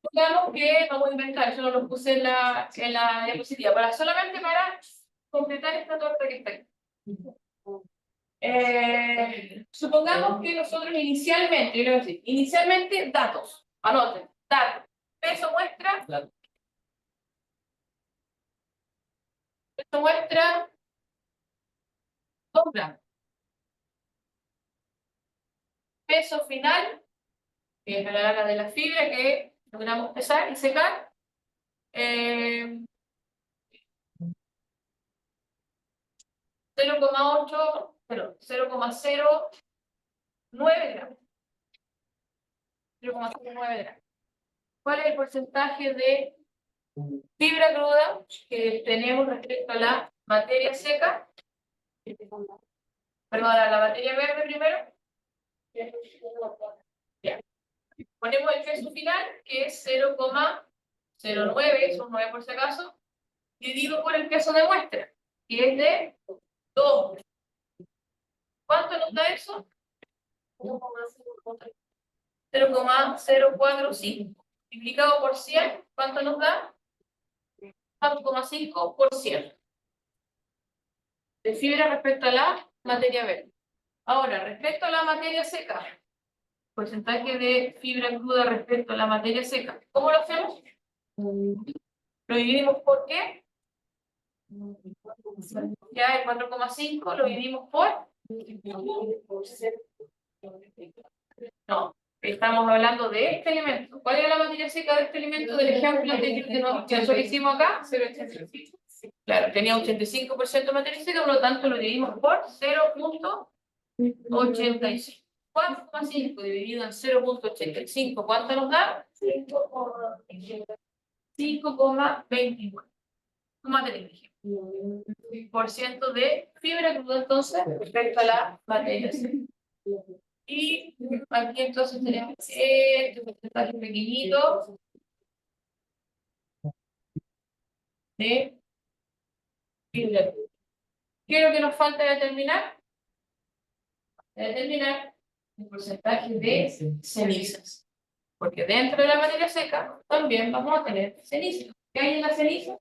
Supongamos que vamos a inventar, yo no lo puse en la diapositiva, solamente para completar esta torta que está aquí. Supongamos que nosotros inicialmente, yo le voy a decir, inicialmente datos, anoten, datos, peso muestra, peso muestra 2 gramos. Peso final, que es la larga de la fibra que logramos pesar y secar. 0,09 gramos. 0,09 gramos. ¿Cuál es el porcentaje de fibra cruda que tenemos respecto a la materia seca? Perdón, a la materia verde primero. Ya. Ponemos el peso final, que es 0,09, es un 9 por si acaso, dividido por el peso de muestra, que es de 2. ¿Cuánto nos da eso? 0,045. Multiplicado por 100, ¿cuánto nos da? 4,5% de fibra respecto a la materia verde. Ahora, respecto a la materia seca, porcentaje de fibra cruda respecto a la materia seca. ¿Cómo lo hacemos? Lo dividimos por qué? Ya el 4,5 lo dividimos por. No, estamos hablando de este elemento. ¿Cuál es la materia seca de este elemento del ejemplo anterior que nosotros hicimos acá? 0,85. Claro, tenía 85% de materia seca, por lo tanto lo dividimos por 0,85. 4,5 dividido en 0,85, ¿cuánto nos da? 5,29. Por ciento de fibra cruda entonces respecto a la materia seca. Y aquí entonces tenemos este porcentaje pequeñito de fibra cruda. ¿Qué es lo que nos falta determinar? Determinar el porcentaje de cenizas. Porque dentro de la materia seca también vamos a tener cenizas. ¿Qué hay en la ceniza?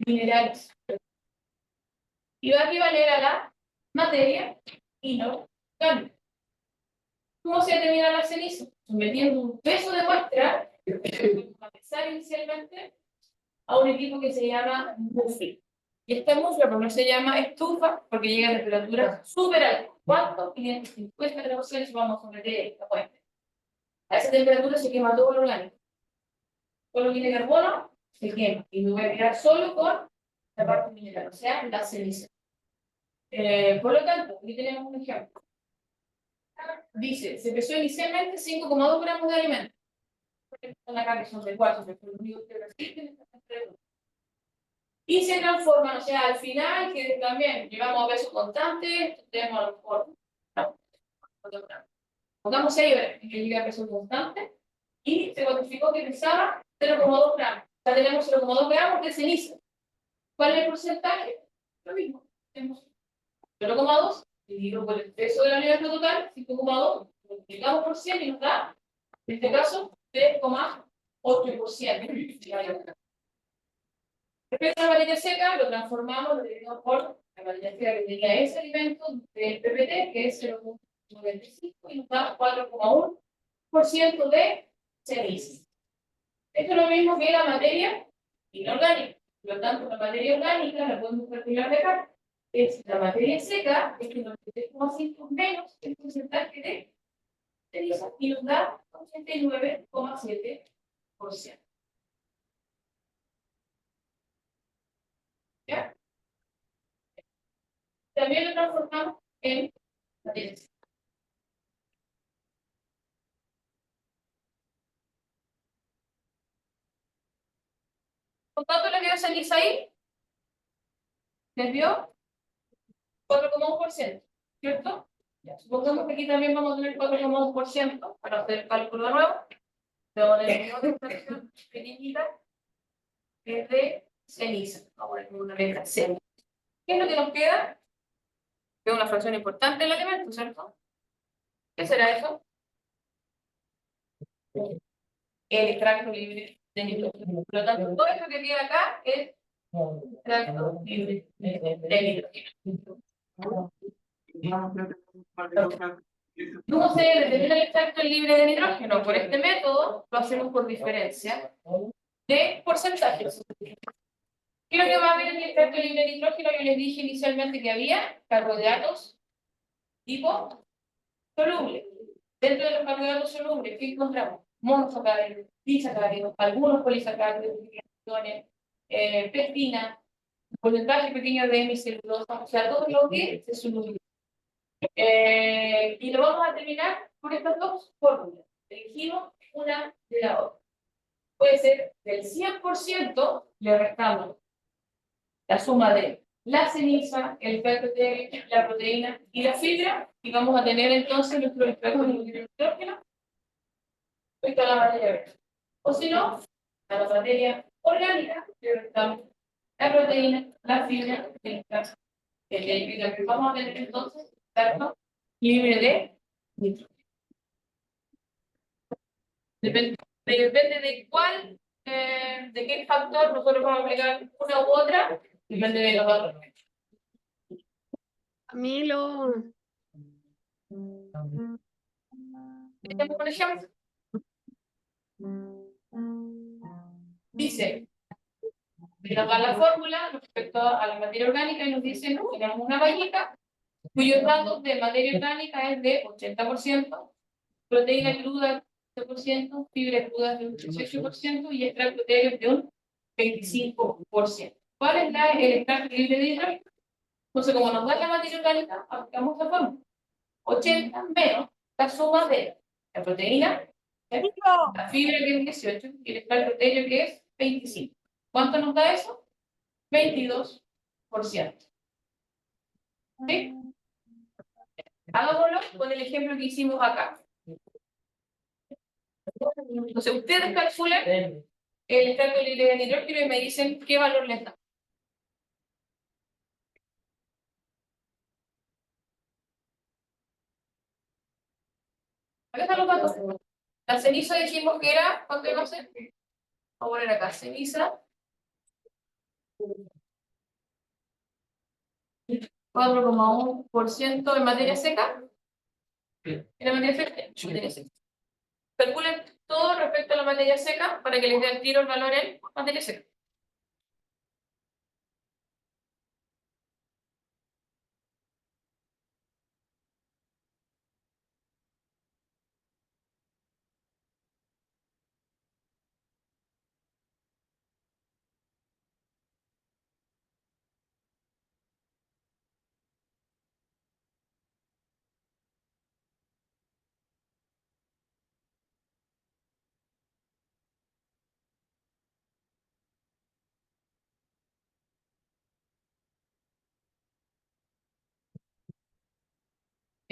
Minerales. Y va a equivaler a la materia inorgánica. ¿Cómo se determina la ceniza? Sometiendo un peso de muestra, a pensar inicialmente, a un equipo que se llama MUFI. Y esta MUFI, ¿por qué se llama estufa? Porque llega a temperaturas súper altas. ¿Cuánto? 550 grados Celsius vamos a someter esta muestra. A esa temperatura se quema todo lo orgánico. Todo lo que tiene carbono se quema. Y me voy a quedar solo con la parte mineral, o sea, la ceniza. Por lo tanto, aquí tenemos un ejemplo. Dice, se pesó inicialmente 5,2 gramos de alimento. Son acá que son de 4, que son los únicos que resisten esta temperatura. Y se transforman, o sea, al final, que también llevamos a peso constante, tenemos a lo mejor, no, pongamos 6 horas en que llega a peso constante, y se cuantificó que pesaba 0,2 gramos. Ya tenemos 0,2 gramos de ceniza. ¿Cuál es el porcentaje? Lo mismo. Tenemos 0,2 dividido por el peso de la unidad total, 5,2, multiplicamos por 100 y nos da, en este caso, 3,8%. Respecto a la materia seca, lo transformamos, lo dividimos por la materia seca que tenía ese alimento del PPT, que es 0,95, y nos da 4,1% de ceniza. Esto es lo mismo que la materia inorgánica. Por lo tanto, la materia orgánica la podemos calcular de acá. Es la materia seca, es el 93,5 menos el porcentaje de ceniza, y nos da 89,7%. ¿Ya? También lo transformamos en materia seca. Por tanto, le dio ceniza ahí. ¿Les dio? 4,1%, ¿cierto? Ya, supongamos que aquí también vamos a tener 4,1% para hacer el cálculo de nuevo. Vamos a tener una fracción pequeñita que es de ceniza. Vamos a poner una letra C. ¿Qué es lo que nos queda? Que es una fracción importante del alimento, ¿cierto? ¿Qué será eso? El extracto libre de nitrógeno. Por lo tanto, todo esto que queda acá es extracto libre de nitrógeno. ¿Cómo se determina el extracto libre de nitrógeno? Por este método lo hacemos por diferencia de porcentajes. ¿Qué es lo que va a haber en el extracto libre de nitrógeno? Yo les dije inicialmente que había carbohidratos tipo soluble. Dentro de los carbohidratos solubles, ¿qué encontramos? Monosacáridos, disacáridos, algunos polisacáridos, pectina, porcentaje pequeño de hemicelulosa, o sea, todo lo que se solubiliza. Y lo vamos a terminar con estas dos fórmulas. Elegimos una de la otra. Puede ser del 100%, le restamos la suma de la ceniza, el extracto de la proteína y la fibra, y vamos a tener entonces nuestro extracto de nitrógeno respecto a la materia verde. O si no, a la materia orgánica, le restamos la proteína, la fibra, el extracto que vamos a tener entonces extracto libre de nitrógeno. Depende de cuál, de qué factor nosotros vamos a aplicar una u otra, depende de los valores. Camilo. Tenemos un ejemplo. Dice, nos da la fórmula respecto a la materia orgánica y nos dice, no, tenemos una vallita cuyos datos de materia orgánica es de 80%, proteína cruda 15%, fibra cruda de un 18% y extracto de de un 25%. ¿Cuál es el extracto libre de hidrógeno? Entonces, como nos da la materia orgánica, aplicamos la fórmula. 80 menos la suma de la proteína, la fibra que es 18 y el extracto de helio que es 25. ¿Cuánto nos da eso? 22%. ¿Sí? Hagámoslo con el ejemplo que hicimos acá. Entonces, ustedes calculan el extracto libre de nitrógeno y me dicen qué valor les da. Acá están los datos. La ceniza dijimos que era, ¿cuánto iba a ser? Vamos a poner acá, ceniza. 4,1% en materia seca. En la materia seca. Calculen todo respecto a la materia seca para que les dé el tiro el valor en materia seca.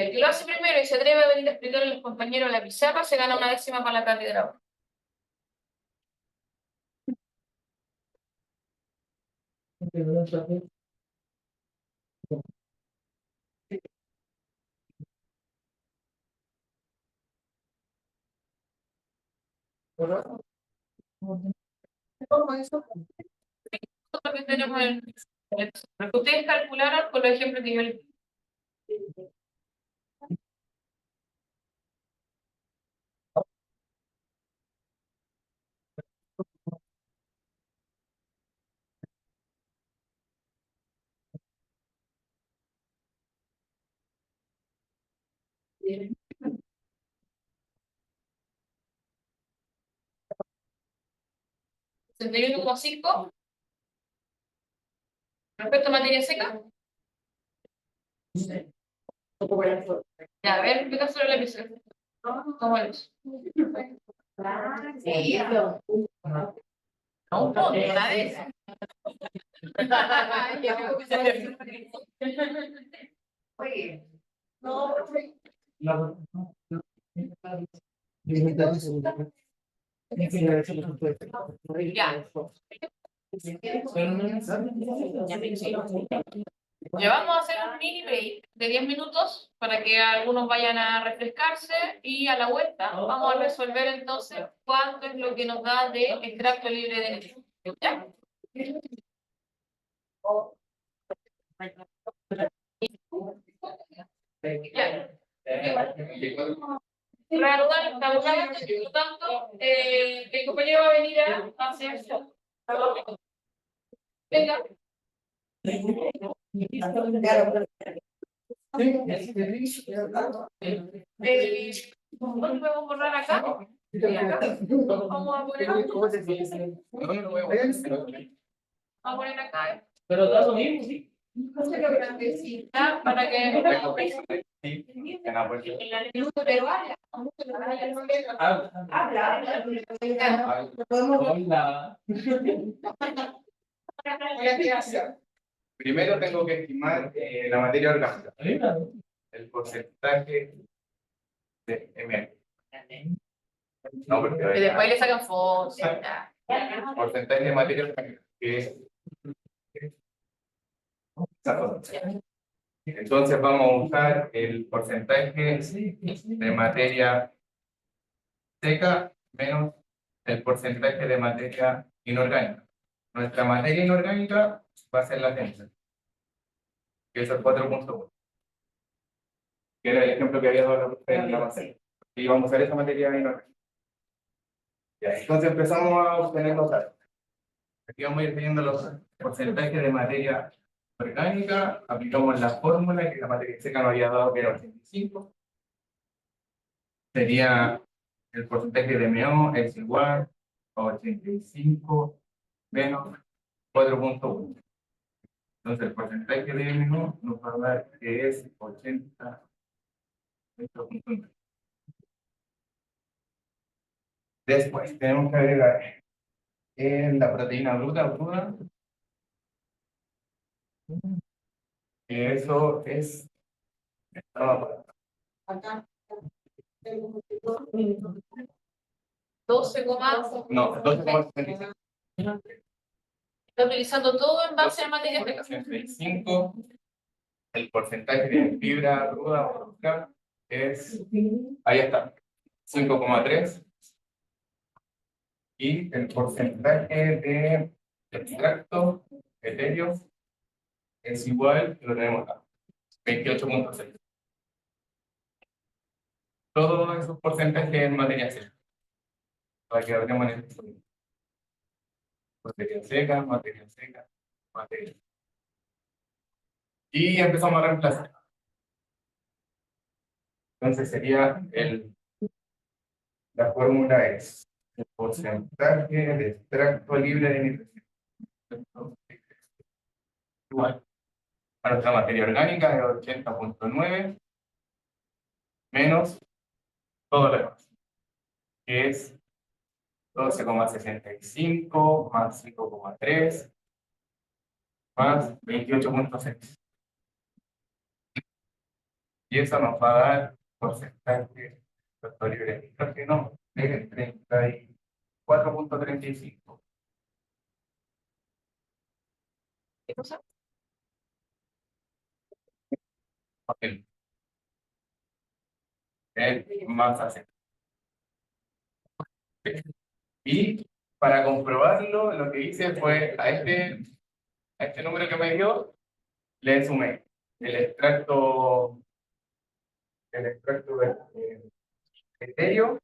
El que lo hace primero y se atreve a venir a explicarle a los compañeros a la pizarra se gana una décima para la cátedra. Lo que tenemos lo que ustedes calcularon con los ejemplos que yo les di. ¿61,5 respecto a materia seca? Ya, a ver, explica sobre la pizarra. ¿Cómo es? No, una vez. Oye, no, ya. Ya vamos a hacer un mini break de 10 minutos para que algunos vayan a refrescarse y a la vuelta vamos a resolver entonces cuánto es lo que nos da de extracto libre de nitrógeno. ¿Ya? Ya. Reanudar, estamos grabando, por lo tanto, el compañero va a venir a hacer eso. Venga. ¿Dónde podemos borrar acá? Vamos a poner acá. Pero da lo mismo, sí. Ya, para que Hola. primero tengo que estimar la materia orgánica, el porcentaje de M. No, porque Y después le sacan fotos. ya. porcentaje de materia orgánica, que es entonces vamos a buscar el porcentaje de materia seca menos el porcentaje de materia inorgánica. Nuestra materia inorgánica va a ser la ceniza, que es el 4.1, que era el ejemplo que había dado la profesora en la base. Y vamos a usar esa materia inorgánica. Ya, entonces empezamos a obtener los datos. Aquí vamos a ir teniendo los porcentajes de materia orgánica, aplicamos la fórmula que la materia seca nos había dado, que era 85. Sería el porcentaje de MO es igual a 85 menos 4.1. Entonces el porcentaje de MO nos va a dar que es 80.1. Después tenemos que agregar la proteína bruta, que eso es Acá. 12, no, 12,75. está utilizando todo en base a materia seca. 85. El porcentaje de fibra ruda o bruta es, ahí está, 5,3. Y el porcentaje de extracto etéreo es igual, lo tenemos acá, 28.6. Todos esos porcentajes en materia seca. Para que hablemos en este momento. Materia seca, materia seca, materia. Y empezamos a reemplazar. Entonces sería la fórmula es el porcentaje de extracto libre de nitrogen. Igual. Para nuestra materia orgánica es 80.9 menos todo lo demás, que es 12,65 más 5,3 más 28.6. Y eso nos va a dar porcentaje de extracto libre de nitrógeno de 34.35. ¿Qué cosa? El masa seca. Y para comprobarlo, lo que hice fue a este número que me dio, le sumé el extracto de etéreo,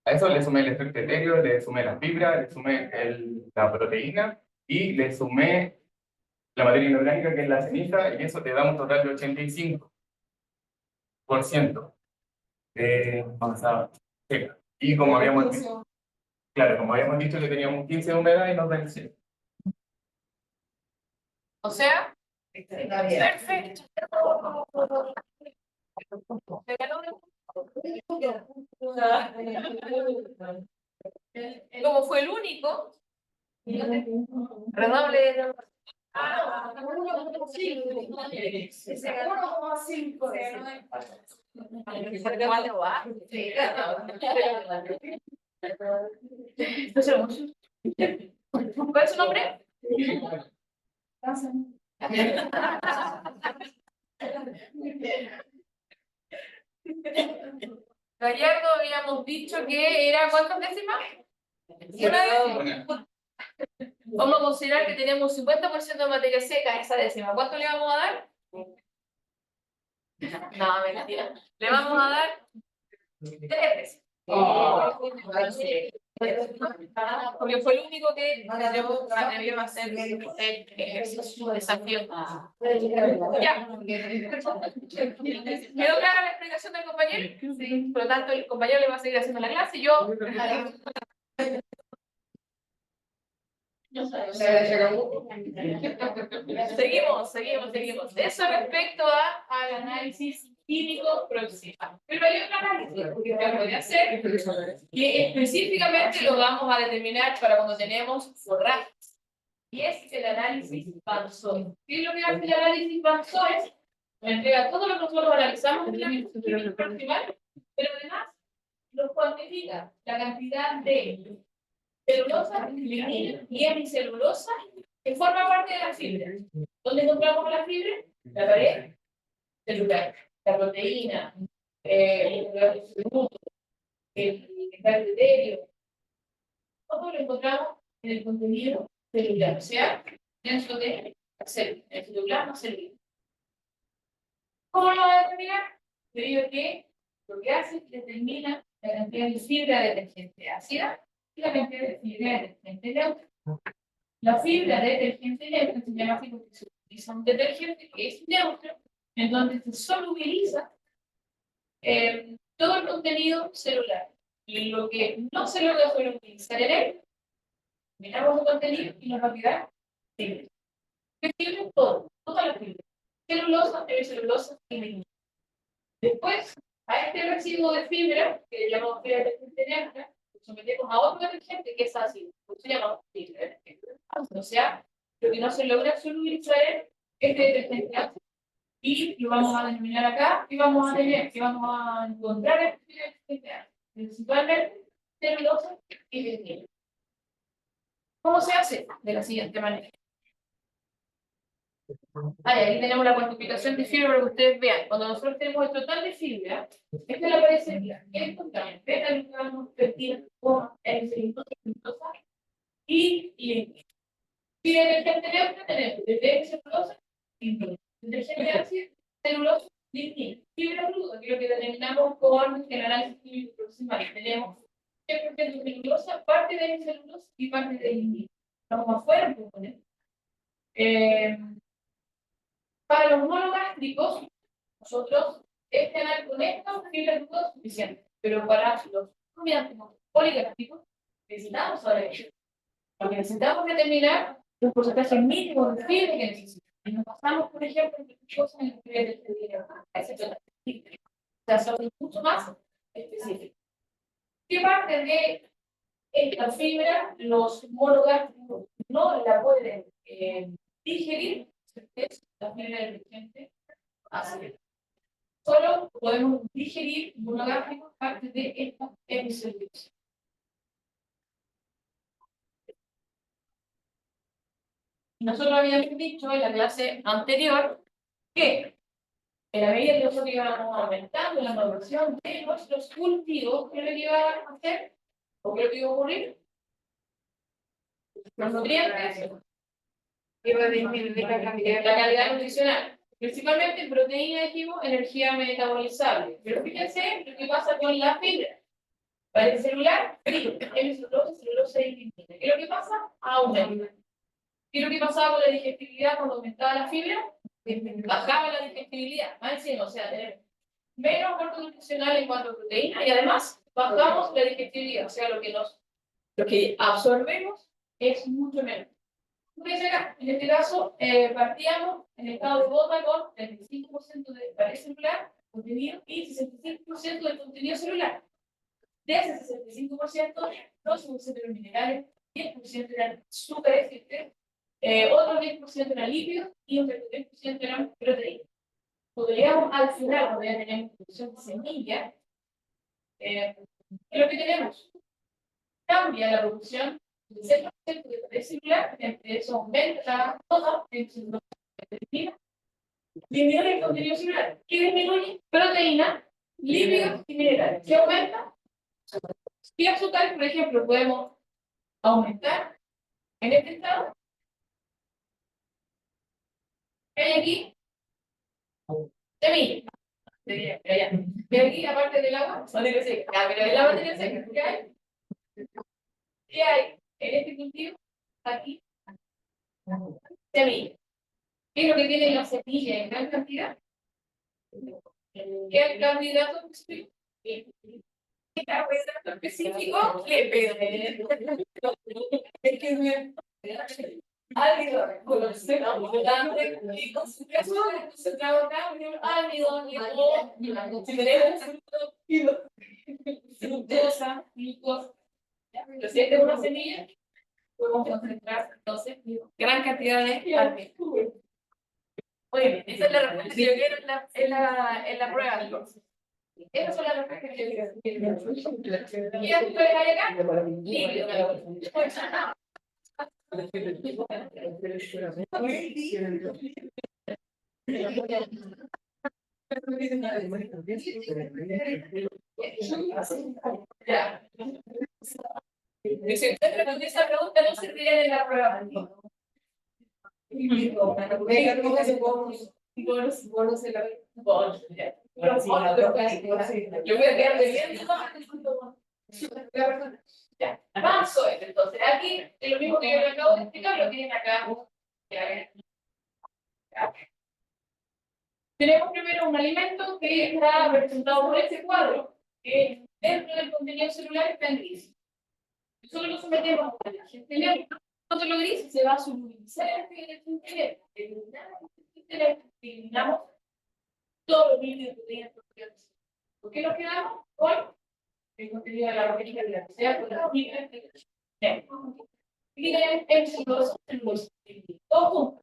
a eso le sumé el extracto etéreo, le sumé la fibra, le sumé la proteína y le sumé la materia inorgánica, que es la ceniza, y eso te da un total de 85% de masa seca. Y como habíamos dicho, claro, como habíamos dicho que teníamos 15 de humedad y nos da el 100. O sea, perfecto. Como fue el único, redoble. ¿Cuál es su nombre? Gallardo habíamos dicho que era ¿cuántas décimas? Una. Vamos a considerar que tenemos 50% de materia seca en esa décima. ¿Cuánto le vamos a dar? No, mentira. Le vamos a dar 3 veces. Porque fue el único que atrevió a hacer el ejercicio de desafío. Ya. ¿Quedó clara la explicación del compañero? Sí. Por lo tanto, el compañero le va a seguir haciendo la clase y yo. Seguimos. Eso respecto al análisis químico proximal. Pero hay otro análisis que se puede hacer, que específicamente lo vamos a determinar para cuando tenemos forrajes. y es el análisis Van-Soy. ¿Qué es lo que hace el análisis Van-Soy? Me entrega todo lo que nosotros analizamos en la química proximal, pero además nos cuantifica la cantidad de celulosa, lignina y hemicelulosa que forma parte de la fibra. ¿Dónde encontramos la fibra? La pared celular, la proteína, el glúcido, el etéreo. Todo lo encontramos en el contenido celular, o sea, dentro de la célula, el citoplasma celular. ¿Cómo lo va a determinar? Yo digo que lo que hace es que determina la cantidad de fibra detergente ácida y la cantidad de fibra detergente neutra. La fibra detergente neutra se llama así porque se utiliza un detergente que es neutro, en donde se solubiliza todo el contenido celular. Y lo que no se logra solubilizar en él, miramos el contenido y nos va a quedar fibra. ¿Qué fibra? Todo, toda la fibra. Celulosa, hemicelulosa y lignina. Después, a este residuo de fibra, que llamamos fibra detergente neutra, lo sometemos a otro detergente que es ácido, por eso llamamos fibra detergente ácido. O sea, lo que no se logra solubilizar es este detergente ácido. Y lo vamos a denominar acá, y vamos a tener, que vamos a encontrar este fibra detergente ácido, principalmente celulosa y lignina. ¿Cómo se hace? De la siguiente manera. Ahí tenemos la cuantificación de fibra para que ustedes vean. Cuando nosotros tenemos el total de fibra, esta es la pared celular. ¿Qué encontramos? Beta-glucano, pectina, goma, hemicelulosa y lignina. Fibra detergente neutra tenemos desde hemicelulosa, lignina. Detergente ácido, celulosa, lignina. Fibra cruda, que es lo que determinamos con el análisis químico proximal. Tenemos 100% de celulosa, parte de hemicelulosa y parte de lignina. Vamos afuera un poco, ¿no? Para los monogástricos, nosotros, este canal con esta fibra de es suficiente. Pero para los poligástricos, necesitamos saber ello. Porque necesitamos determinar los porcentajes mínimos de fibra que necesitamos. Y nos pasamos, por ejemplo, en cosas en las fibras de fibra. O sea, son mucho más específicos. ¿Qué parte de esta fibra los monogástricos no la pueden digerir? Es la fibra detergente ácida. Solo podemos digerir monogástricos parte de esta hemicelulosa. Nosotros habíamos dicho en la clase anterior que en la medida que nosotros íbamos aumentando la maduración de nuestros cultivos, ¿qué es lo que iba a hacer? ¿O qué es lo que iba a ocurrir? Los nutrientes iba a disminuir la calidad nutricional. Principalmente en proteína, dijimos, energía metabolizable. Pero fíjense lo que pasa con la fibra. Para el celular, celulosa y lignina. ¿Qué es lo que pasa? Aumenta. ¿Qué es lo que pasaba con la digestibilidad cuando aumentaba la fibra? Bajaba la digestibilidad. Más encima, o sea, tener menos aporte nutricional en cuanto a proteína y además bajamos la digestibilidad. O sea, lo que absorbemos es mucho menos. En este caso, partíamos en estado de gota con 35% de pared celular, contenido, y 65% del contenido celular. De ese 65%, no se consideran minerales, 10% eran azúcares, otro 10% eran lípidos y otro 10% eran proteínas. Cuando llegamos al final, cuando ya tenemos producción de semilla, ¿qué es lo que tenemos? Cambia la producción del 6% de pared celular, entre eso aumenta toda la disminuye el contenido celular. ¿Qué disminuye? Proteína, lípidos y minerales. ¿Qué aumenta? Y azúcar, por ejemplo, podemos aumentar en este estado. ¿Qué hay aquí? Semilla. ¿Qué hay aquí, aparte del agua? Materia seca. Pero de la materia seca, ¿qué hay? ¿Qué hay en este cultivo? Aquí. Semilla. ¿Qué es lo que tiene la semilla en gran cantidad? ¿Qué carbohidrato específico? ¿Qué carbohidrato específico? Almidón, concentrado y concentrado acá, almidón, si tenemos fructosa, glucosa, pero si esta es una semilla, podemos concentrar entonces gran cantidad de almidón. Muy bien, esa es la respuesta que yo quiero en la prueba. Entonces. Esas son las respuestas que yo quiero. ¿Y esto que hay acá? Líquido. Ya. Si se encuentra con esa pregunta, no serviría en la prueba. Bonos en la bonos, ya. Yo voy a quedar bebiendo. Ya. Paso entonces. Aquí es lo mismo que yo le acabo de explicar, lo tienen acá. Tenemos primero un alimento que está representado por este cuadro, que dentro del contenido celular está en gris. Nosotros lo sometemos a la gente eléctrica. Nosotros lo gris se va a solubilizar en el gente eliminamos todos los líquidos que tenían propiedades. ¿Por qué nos quedamos con el contenido de la roquilla de la que sea con las líquidas en los todos juntos?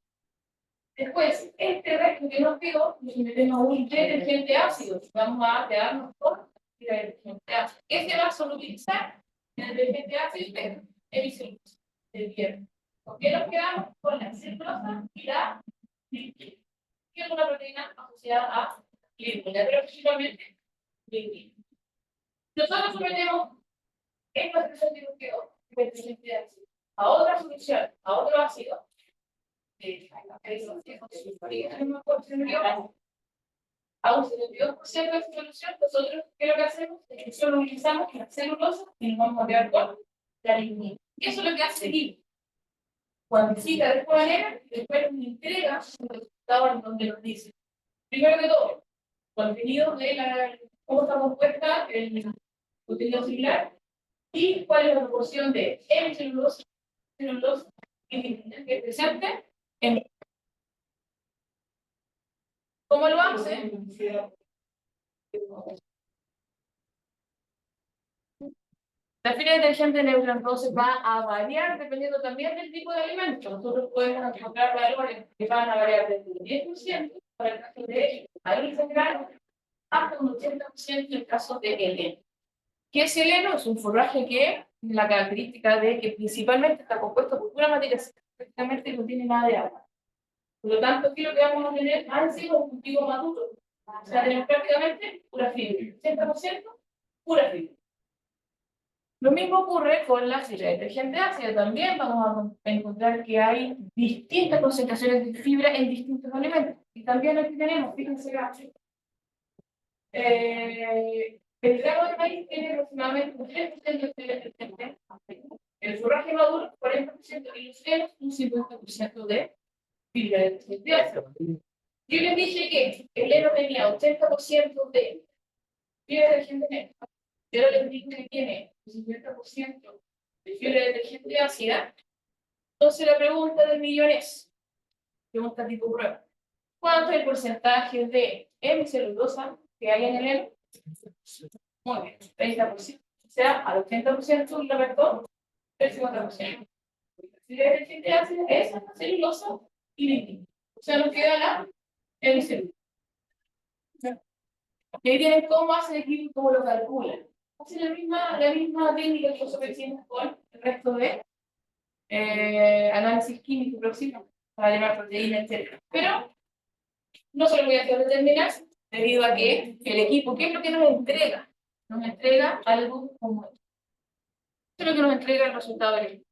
Después, este resto que nos quedó, lo metemos a un detergente ácido. Vamos a quedarnos con el detergente ácido. ¿Qué se va a solubilizar en el detergente ácido? Hemicelulosa, el hierro. ¿Por qué nos quedamos con la celulosa y la lignina? Que es una proteína asociada a lignina, pero principalmente lignina. Nosotros sometemos esta solución que nos quedó, el detergente ácido, a otra solución, a otro ácido. A un 72% de solución, nosotros, ¿qué es lo que hacemos? Es que solubilizamos la celulosa y nos vamos a quedar con la lignina. Eso es lo que hace el hilo. Cuantifica de esta manera y después nos entrega un resultado en donde nos dice, primero que todo, contenido de cómo está compuesta el contenido celular y cuál es la proporción de hemicelulosa, celulosa y lignina que es presente en. ¿Cómo lo hace? La fila de detergente neutra entonces va a variar dependiendo también del tipo de alimento. Nosotros podemos encontrar valores que van a variar desde el 10% para el caso de maíz en grano hasta un 80% en el caso de heleno. ¿Qué es heleno? Es un forraje que tiene la característica de que principalmente está compuesto por pura materia seca, prácticamente no tiene nada de agua. Por lo tanto, aquí lo que vamos a tener han sido un cultivo maduro. O sea, tenemos prácticamente pura fibra, 80% pura fibra. Lo mismo ocurre con la fibra de detergente ácida. También vamos a encontrar que hay distintas concentraciones de fibra en distintos alimentos. Y también aquí tenemos, fíjense acá, el grano de maíz tiene aproximadamente un 3% de fibra de detergente. El forraje maduro, 40%, y los hielos, un 50% de fibra de detergente ácida. Yo les dije que el heno tenía 80% de fibra de detergente neutro. Yo ahora les digo que tiene un 50% de fibra de detergente ácida. Entonces la pregunta del millón es, pregunta tipo prueba, ¿cuánto es el porcentaje de hemicelulosa que hay en el heno? Muy bien, 30%. O sea, al 80% le restó el 50%. La fibra de detergente ácida es celulosa y lignina. O sea, nos queda la hemicelulosa. Y ahí tienen cómo hace el equipo y cómo lo calculan. Hace la misma técnica que nosotros hicimos con el resto de análisis químico próximo para llevar proteínas, etc. Pero no se lo voy a hacer determinar debido a que el equipo, ¿qué es lo que nos entrega? Nos entrega algo como esto. Esto es lo que nos entrega el resultado del equipo.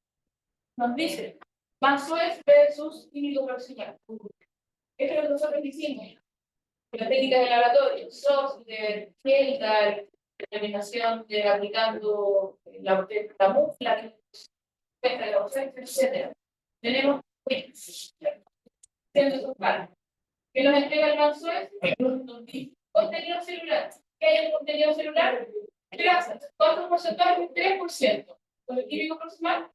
Nos dice Mansuez versus químico proximal. Esto es lo que nosotros hicimos. La técnica de laboratorio, Software, Helical, determinación de aplicando la mufla, la oferta, etc. Tenemos que nos entrega el Mansuez, contenido celular. ¿Qué hay en contenido celular? Grasas. ¿Cuántos porcentajes? 3%. Con el químico proximal.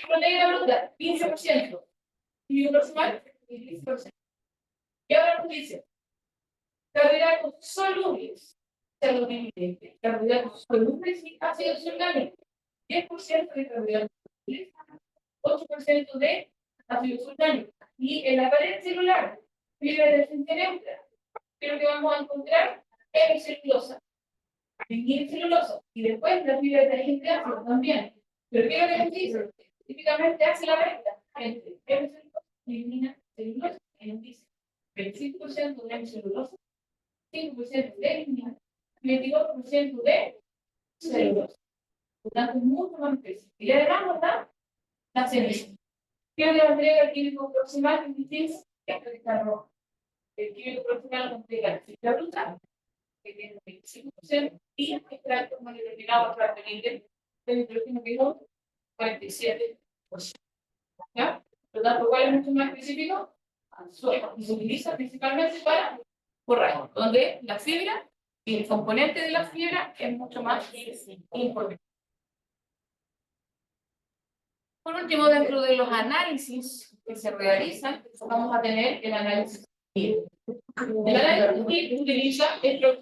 Proteína bruta, 15%. Químico proximal, 15%. Y ahora nos dice, carbohidratos solubles, carbohidratos solubles y ácidos orgánicos. 10% de carbohidratos, 8% de ácido sulfúrico. Y en la pared celular, fibra de gente neutra, creo que vamos a encontrar hemicelulosa, celulosa, y después la fibra de gente ácido también. Pero ¿qué es lo que nos dice? Típicamente hace la recta entre hemicelulosa y elimina celulosa, y nos dice 25% de hemicelulosa, 5% de elimina, 22% de celulosa. Por tanto, es mucho más específico. Y además nos da la ceniza. Quiero que la entrega el químico proximal que dice que está rojo. El químico proximal nos entrega la bruta, que tiene 25%, y extracto monodeterminado extracto libre de nitrógeno que es 47%. ¿Ya? Por lo tanto, ¿cuál es mucho más específico? Suelo. Y se utiliza principalmente para borrar, donde la fibra y el componente de la fibra es mucho más importante. Por último, dentro de los análisis que se realizan, vamos a tener el análisis FIR. El análisis FIR utiliza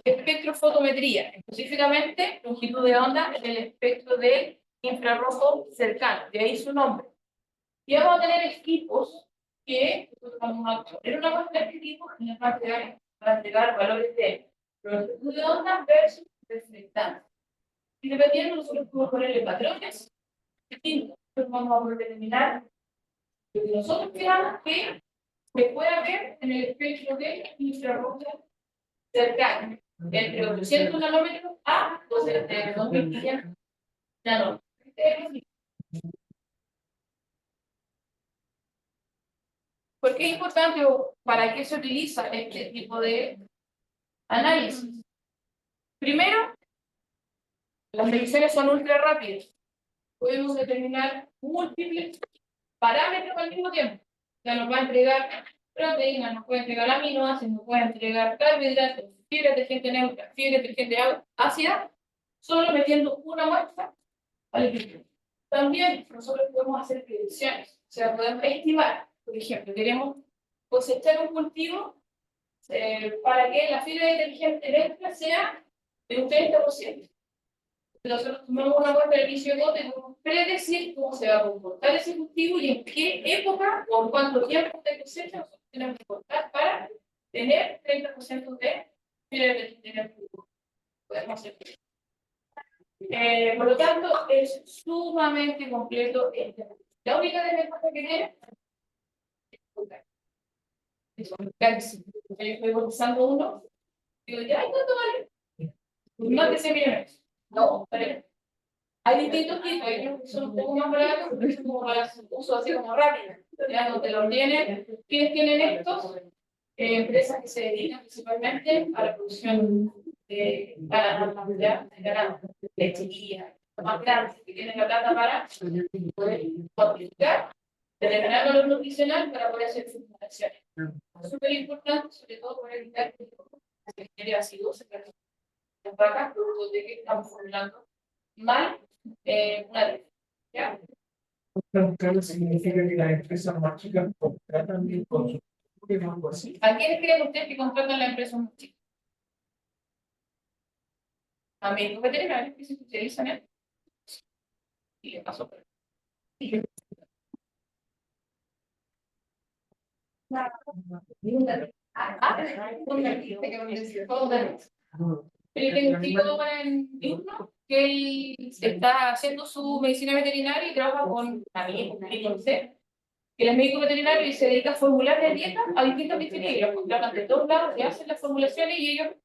espectrofotometría, específicamente longitud de onda en el espectro del infrarrojo cercano, de ahí su nombre. Y vamos a tener equipos que vamos a poner una muestra de equipos que nos va a entregar valores de longitud de onda versus reflectancia. Y dependiendo, nosotros podemos ponerle patrones distintos. Vamos a poder determinar lo que nosotros creamos que se pueda ver en el espectro de infrarrojo cercano, entre 800 nanómetros a 2500 nanómetros. ¿Por qué es importante o para qué se utiliza este tipo de análisis? Primero, las mediciones son ultra rápidas. Podemos determinar múltiples parámetros al mismo tiempo. O sea, nos va a entregar proteínas, nos puede entregar aminoácidos, nos puede entregar carbohidratos, fibra de gente neutra, fibra de gente ácida, solo metiendo una muestra al equipo. También nosotros podemos hacer predicciones, o sea, podemos estimar, por ejemplo, queremos cosechar un cultivo para que la fibra detergente neutra sea de un 30%. Nosotros tomamos una muestra del inicio de bote y podemos predecir cómo se va a comportar ese cultivo y en qué época o en cuánto tiempo de cosecha nosotros tenemos que cortar para tener 30% de fibra detergente neutra. Podemos hacer. Por lo tanto, es sumamente completo este. La única desventaja que tiene es carísimo. Yo estoy cotizando uno, digo, ya, ¿cuánto vale? Más de 100 millones. No, pero hay distintos tipos, hay unos que son un poco más baratos, otros que son como para uso así como rápido. Ya no te lo tienen. ¿Quiénes tienen estos? Empresas que se dedican principalmente a la producción de ganado, lechería, más grandes, que tienen la plata para poder cuantificar, determinar valor nutricional para poder hacer formulaciones. Es súper importante, sobre todo para evitar que se genere acidosis en vacas, producto de que estamos formulando mal una dieta. ¿Ya? Claro, significa que las empresas más chicas contratan bien con su o algo así. ¿A quiénes creen ustedes que contratan la empresa más chica? A médicos veterinarios que se especializan en. Y le pasó por Yo tengo un chico ahora en diurno que él está haciendo su medicina veterinaria y trabaja con amigos, que él es médico veterinario y se dedica a formular la dieta a distintos veterinarios. Los contratan de todos lados, le hacen las formulaciones y ellos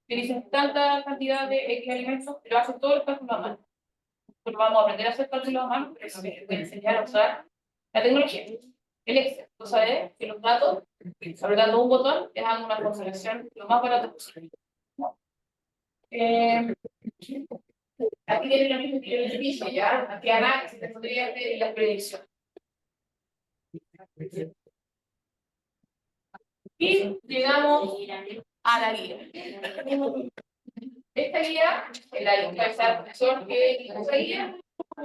utilizan tanta cantidad de X alimentos, pero hacen todos los cálculos a mano. Nosotros vamos a aprender a hacer cálculos a mano, pero se les puede enseñar a usar la tecnología. El Excel, cosa es que los datos, apretando un botón, les hagan una formulación lo más barata posible. Aquí tienen lo mismo que yo les dije, ya, aquí análisis de nutrientes y las predicciones. Y llegamos a la guía. Esta guía, el profesor que hizo esa guía,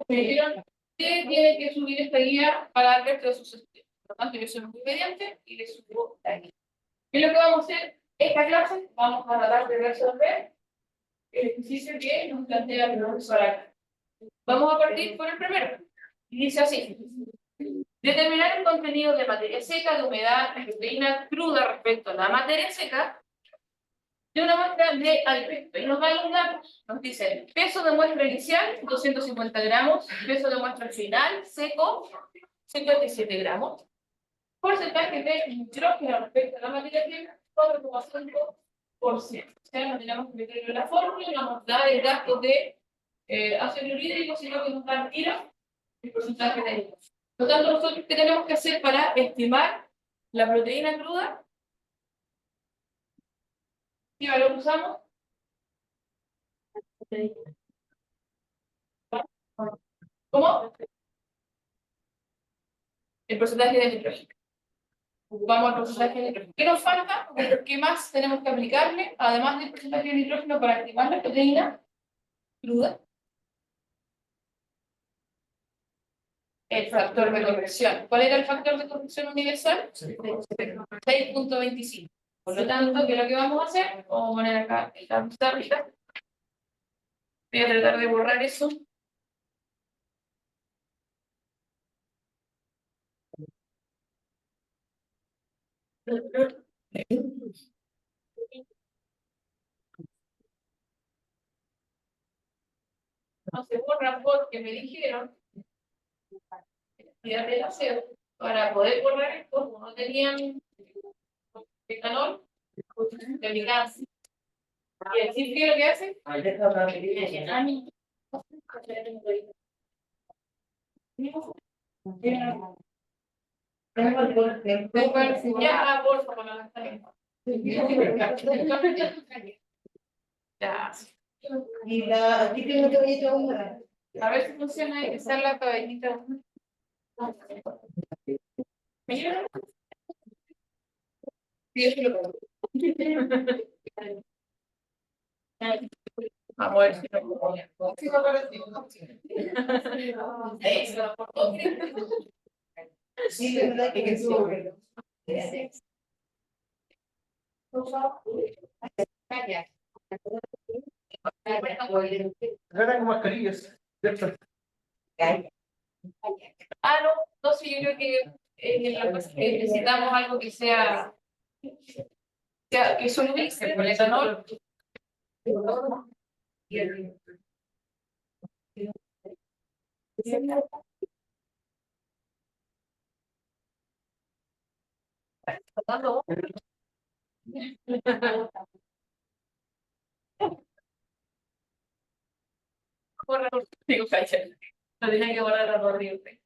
me dijeron que tiene que subir esta guía para el resto de sus estudios. Por lo tanto, yo soy muy obediente y le subo la guía. ¿Qué es lo que vamos a hacer? Esta clase vamos a tratar de resolver el ejercicio que nos plantea el profesor acá. Vamos a partir por el primero. Y dice así. Determinar el contenido de materia seca, de humedad, de proteína cruda respecto a la materia seca de una muestra de alimento. Y nos dan los datos. Nos dice peso de muestra inicial, 250 gramos. Peso de muestra final, seco, 57 gramos. Porcentaje de nitrógeno respecto a la materia prima, 4,5%. O sea, no tenemos que meterlo en la fórmula, no nos da el gasto de ácido clorhídrico, sino que nos da el tiro el porcentaje de nitrógeno. Por lo tanto, nosotros, ¿qué tenemos que hacer para estimar la proteína cruda? ¿Qué valor usamos? ¿Cómo? El porcentaje de nitrógeno. Ocupamos el porcentaje de nitrógeno. ¿Qué nos falta? ¿Qué más tenemos que aplicarle, además del porcentaje de nitrógeno, para estimar la proteína cruda? El factor de corrección. ¿Cuál era el factor de corrección universal? 6.25. Por lo tanto, ¿qué es lo que vamos a hacer? Vamos a poner acá la pizarrita. Voy a tratar de borrar eso. No se borra porque me dijeron que el aseo para poder borrar esto, como no tenían etanol, de mi gas. ¿Y el CIF qué es lo que hace? Ya, bolsa con la ya. Y la, aquí tengo que venir una. A ver si funciona y que sea la cabellita. ¿Me vamos a ver si lo puedo. Eso, por todo. Sí, la verdad que sí. Ahora con mascarillas, ¿cierto? Ah, no, no sé, yo creo que necesitamos algo que sea que solubilice el etanol. Digo, cállate. No tenía que borrar la corriente.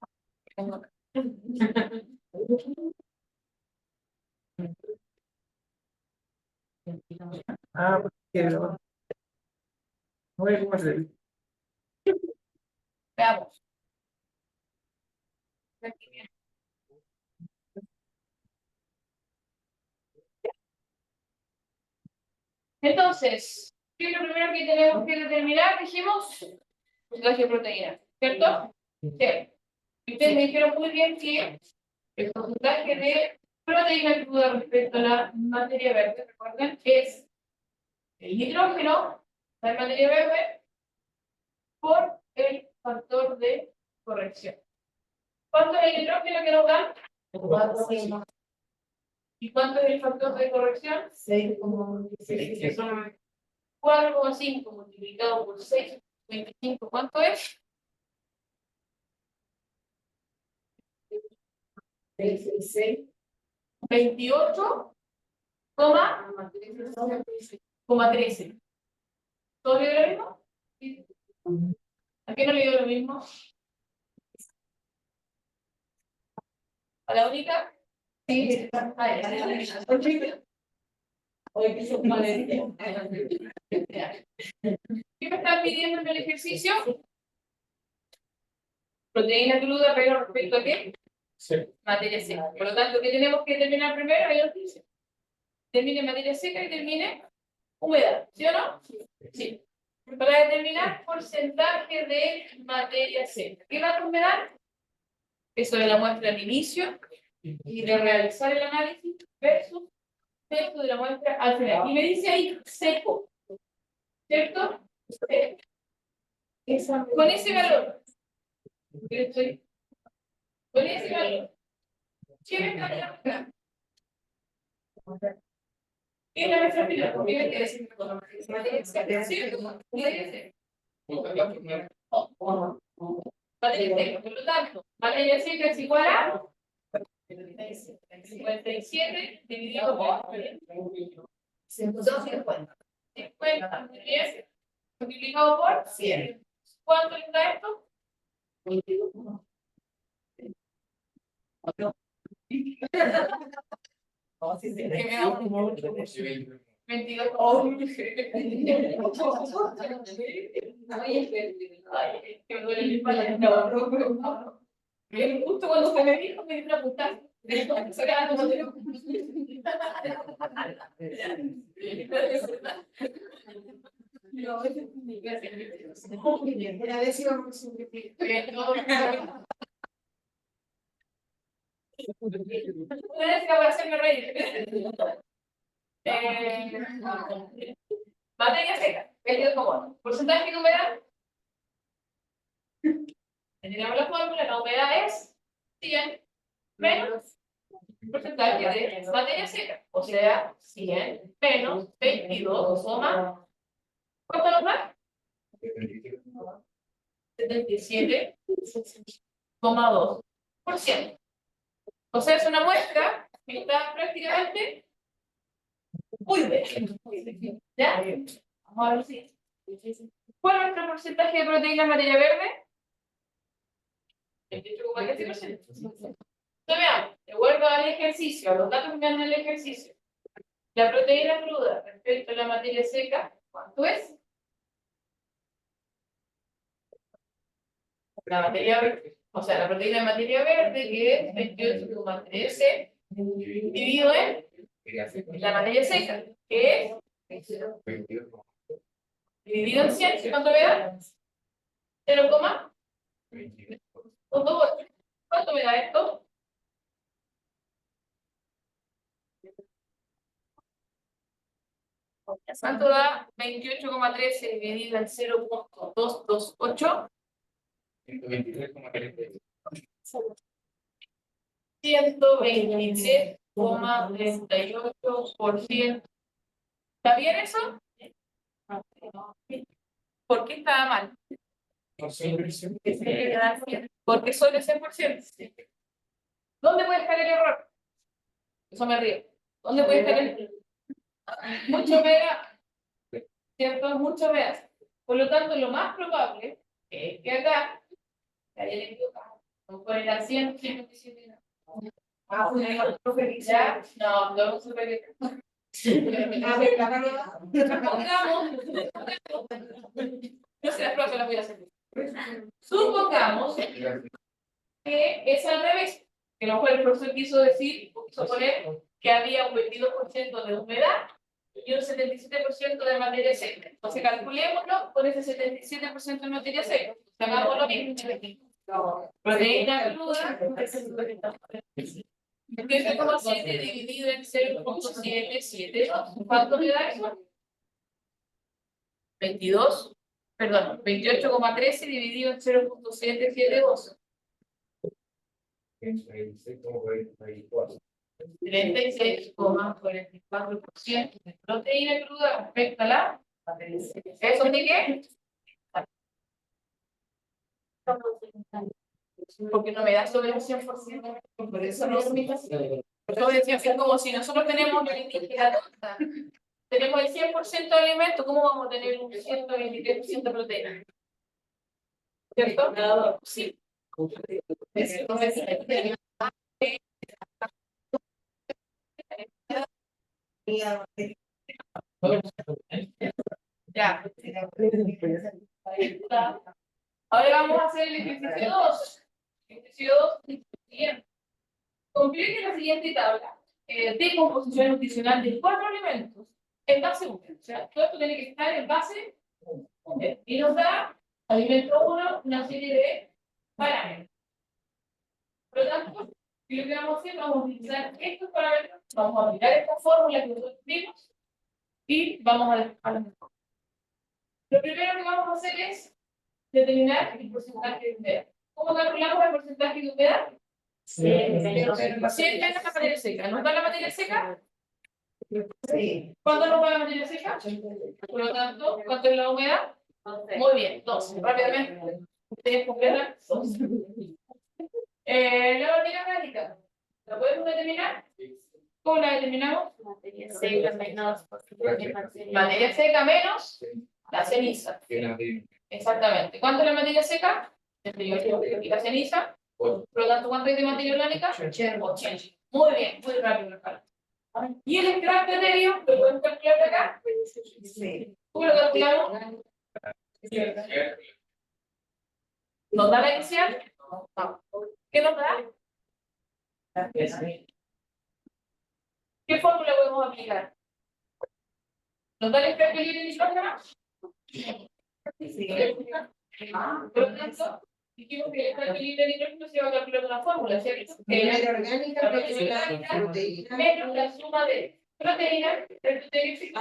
Ah, porque no voy a comer. Veamos. Entonces, ¿qué es lo primero que tenemos que determinar? Dijimos, porcentaje de proteína, ¿cierto? Sí. Y ustedes me dijeron muy bien que el porcentaje de proteína cruda respecto a la materia verde, recuerden, es el nitrógeno, la materia verde, por el factor de corrección. ¿Cuánto es el nitrógeno que nos dan? 4,5. ¿Y cuánto es el factor de corrección? 6,16. 4,5 multiplicado por 6,25, ¿cuánto es? 28,13. ¿Todo le dio lo mismo? ¿A qué no le dio lo mismo? ¿A la única? Sí. Hoy que son ¿qué me están pidiendo en el ejercicio? Proteína cruda, pero respecto a qué? Sí. Materia seca. Por lo tanto, ¿qué tenemos que determinar primero? Ahí nos dice. Termine materia seca y termine humedad. ¿Sí o no? Sí. Para determinar porcentaje de materia seca. ¿Qué datos me dan? Eso de la muestra al inicio y de realizar el análisis versus peso de la muestra al final. Y me dice ahí seco. ¿Cierto? Seco. Con ese valor. Con ese valor. ¿Quién está acá? ¿Quién es la nuestra final? ¿Por qué me quieres decir con la materia? ¿Sí? Materia seca. Por lo tanto, materia seca es igual a 57 dividido por 250. 50 10 multiplicado por 100. ¿Cuánto le da esto? 22. Ay, que me duele la espalda. No. Justo cuando se me dijo, me dio una putada. Una vez que para hacerme reír. Materia seca, periodo común. Porcentaje de humedad. Tenemos la fórmula, la humedad es 100 menos porcentaje de materia seca, o sea, 100 menos 22, ¿cuánto nos da? 77,2%. O sea, es una muestra que está prácticamente muy bien. ¿Ya? Vamos a ver si. ¿Cuál es nuestro porcentaje de proteína en materia verde? 28,13%. Entonces, veamos, de acuerdo al ejercicio, a los datos que me dan en el ejercicio, la proteína cruda respecto a la materia seca, ¿cuánto es? La materia verde, o sea, la proteína de materia verde, que es 28,13 dividido en la materia seca, que es dividido en 100, ¿cuánto me da? 0,28. ¿Cuánto me da esto? ¿Cuánto da 28,13 dividido en 0,228? 127,38%. ¿Está bien eso? ¿Por qué estaba mal? Porque solo es 100%. ¿Dónde puede estar el error? Eso me río. ¿Dónde puede estar el error? Mucho mega, ¿cierto? Mucho megas. Por lo tanto, lo más probable es que acá se hayan equivocado. No ponen al 100, 157. ¿Ya? No, no superior. Supongamos, no sé, las pruebas las voy a hacer. Supongamos que es al revés, que a lo mejor el profesor quiso decir, o quiso poner que había un 22% de humedad y un 77% de materia seca. Entonces calculémoslo con ese 77% de materia seca. Hagamos lo mismo. Proteína cruda, 28,7 dividido en 0,772. ¿Cuánto me da eso? 28,13 dividido en 0,772. 36,44% de proteína cruda respecto a la materia seca. ¿Eso de qué? Porque no me da sobre el 100%. Por eso no es mi caso. Yo decía que es como si nosotros tenemos la indígena tonta. Tenemos el 100% de alimento, ¿cómo vamos a tener un 123% de proteína? ¿Cierto? Sí. Ya. Ahora vamos a hacer el ejercicio 2. Ejercicio 2. Bien. Complete la siguiente tabla de composición nutricional de 4 alimentos en base 1. O sea, todo esto tiene que estar en base 1. Y nos da alimento 1 una serie de parámetros. Por lo tanto, lo que vamos a hacer, vamos a utilizar estos parámetros, vamos a aplicar esta fórmula que nosotros vimos y vamos a despejarla mejor. Lo primero que vamos a hacer es determinar el porcentaje de humedad. ¿Cómo calculamos el porcentaje de humedad? Siempre en la materia seca. ¿Nos da la materia seca? Sí. ¿Cuánto nos da la materia seca? Por lo tanto, ¿cuánto es la humedad? Muy bien, 2. Rápidamente. Ustedes completan 2. La materia orgánica. ¿La podemos determinar? ¿Cómo la determinamos? Materia seca menos Materia seca menos la ceniza. Exactamente. ¿Cuánto es la materia seca? Y la ceniza. Por lo tanto, ¿cuánto hay de materia orgánica? 80. Muy bien, muy rápido. Ricardo. ¿Y el extracto etéreo? ¿Lo podemos calcular de acá? Sí. ¿Cómo lo calculamos? ¿Nos da la inicial? ¿Qué nos da? ¿Qué fórmula podemos aplicar? ¿Nos da el extracto libre de nitrógeno? Por lo tanto, dijimos que el extracto libre de nitrógeno se va a calcular una fórmula, ¿cierto? Materia orgánica, La proteína, proteína menos la suma de proteínas del deuterio.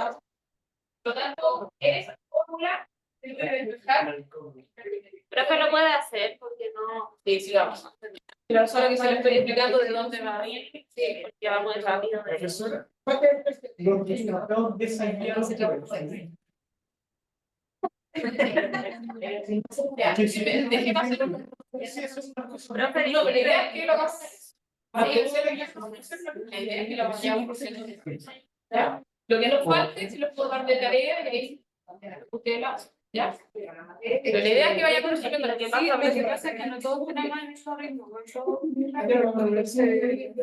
Por lo tanto, en esa fórmula se debe despejar. Profe, lo puede hacer porque no. Sí, sigamos. Pero solo que se lo estoy explicando de dónde va a venir. Sí, porque va muy rápido. Profesora, los resultados de esa guía no se pueden. Ya, déjeme hacer un. Sí, eso es una cosa. Profe, no, pero la idea es que lo hagamos. La idea es que lo vayamos. ¿Ya? Lo que nos falte, si lo puedo dar de tarea, y ahí ustedes lo hacen. ¿Ya? Pero la idea es que vaya conociendo lo que pasa. Lo que pasa es que no todos tenemos el mismo ritmo.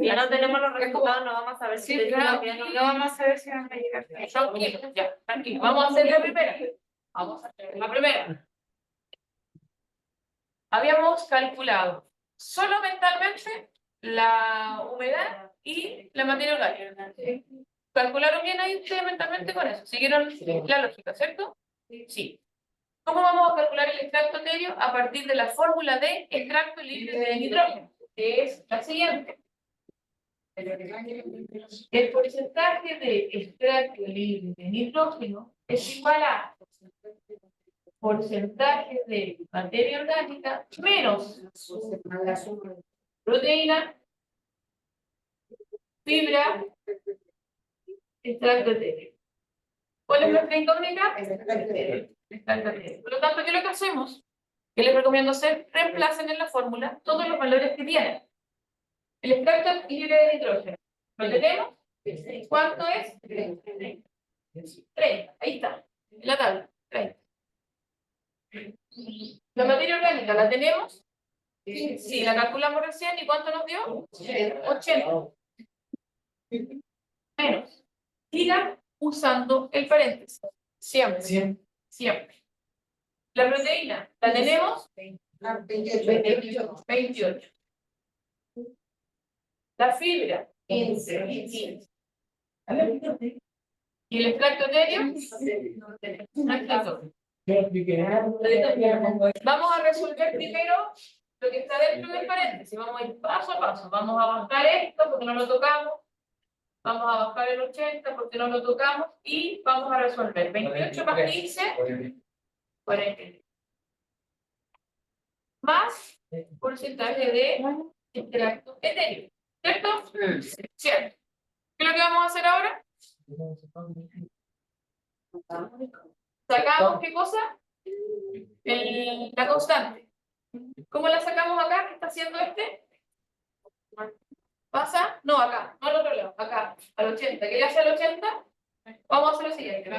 Ya no tenemos los resultados, no vamos a saber si Sí, le claro, digo no vamos a saber si van a llegar. Tranquilo, ya, tranquilo. Vamos a hacer la primera. Vamos a hacer la primera. Habíamos calculado solo mentalmente la humedad y la materia orgánica. ¿Calcularon bien ahí ustedes mentalmente con eso? ¿Siguieron la lógica, cierto? Sí. ¿Cómo vamos a calcular el extracto etéreo? A partir de la fórmula de extracto libre de nitrógeno, que es la siguiente. El porcentaje de extracto libre de nitrógeno es igual a porcentaje de materia orgánica menos proteína, fibra, extracto etéreo. ¿Cuál es nuestra incógnita? Extracto etéreo. Por lo tanto, ¿qué es lo que hacemos? ¿Qué les recomiendo hacer? Reemplacen en la fórmula todos los valores que tienen. El extracto libre de nitrógeno. ¿Lo tenemos? ¿Cuánto es? 30. Ahí está. En la tabla. 30. La materia orgánica, ¿la tenemos? Sí, la calculamos recién. ¿Y cuánto nos dio? 80. Menos. Sigan usando el paréntesis. Siempre. Siempre. La proteína, ¿la tenemos? 28. La fibra, 15. ¿Y el extracto etéreo? Vamos a resolver primero lo que está dentro del paréntesis. Vamos a ir paso a paso. Vamos a bajar esto porque no lo tocamos. Vamos a bajar el 80 porque no lo tocamos. Y vamos a resolver 28 más 15, 40. Más porcentaje de extracto etéreo. ¿Cierto? Cierto. ¿Qué es lo que vamos a hacer ahora? ¿Sacamos qué cosa? La constante. ¿Cómo la sacamos acá? ¿Qué está haciendo este? ¿Pasa? No, acá. No al otro lado. Acá. Al 80. ¿Qué le hace al 80? Vamos a hacer lo siguiente.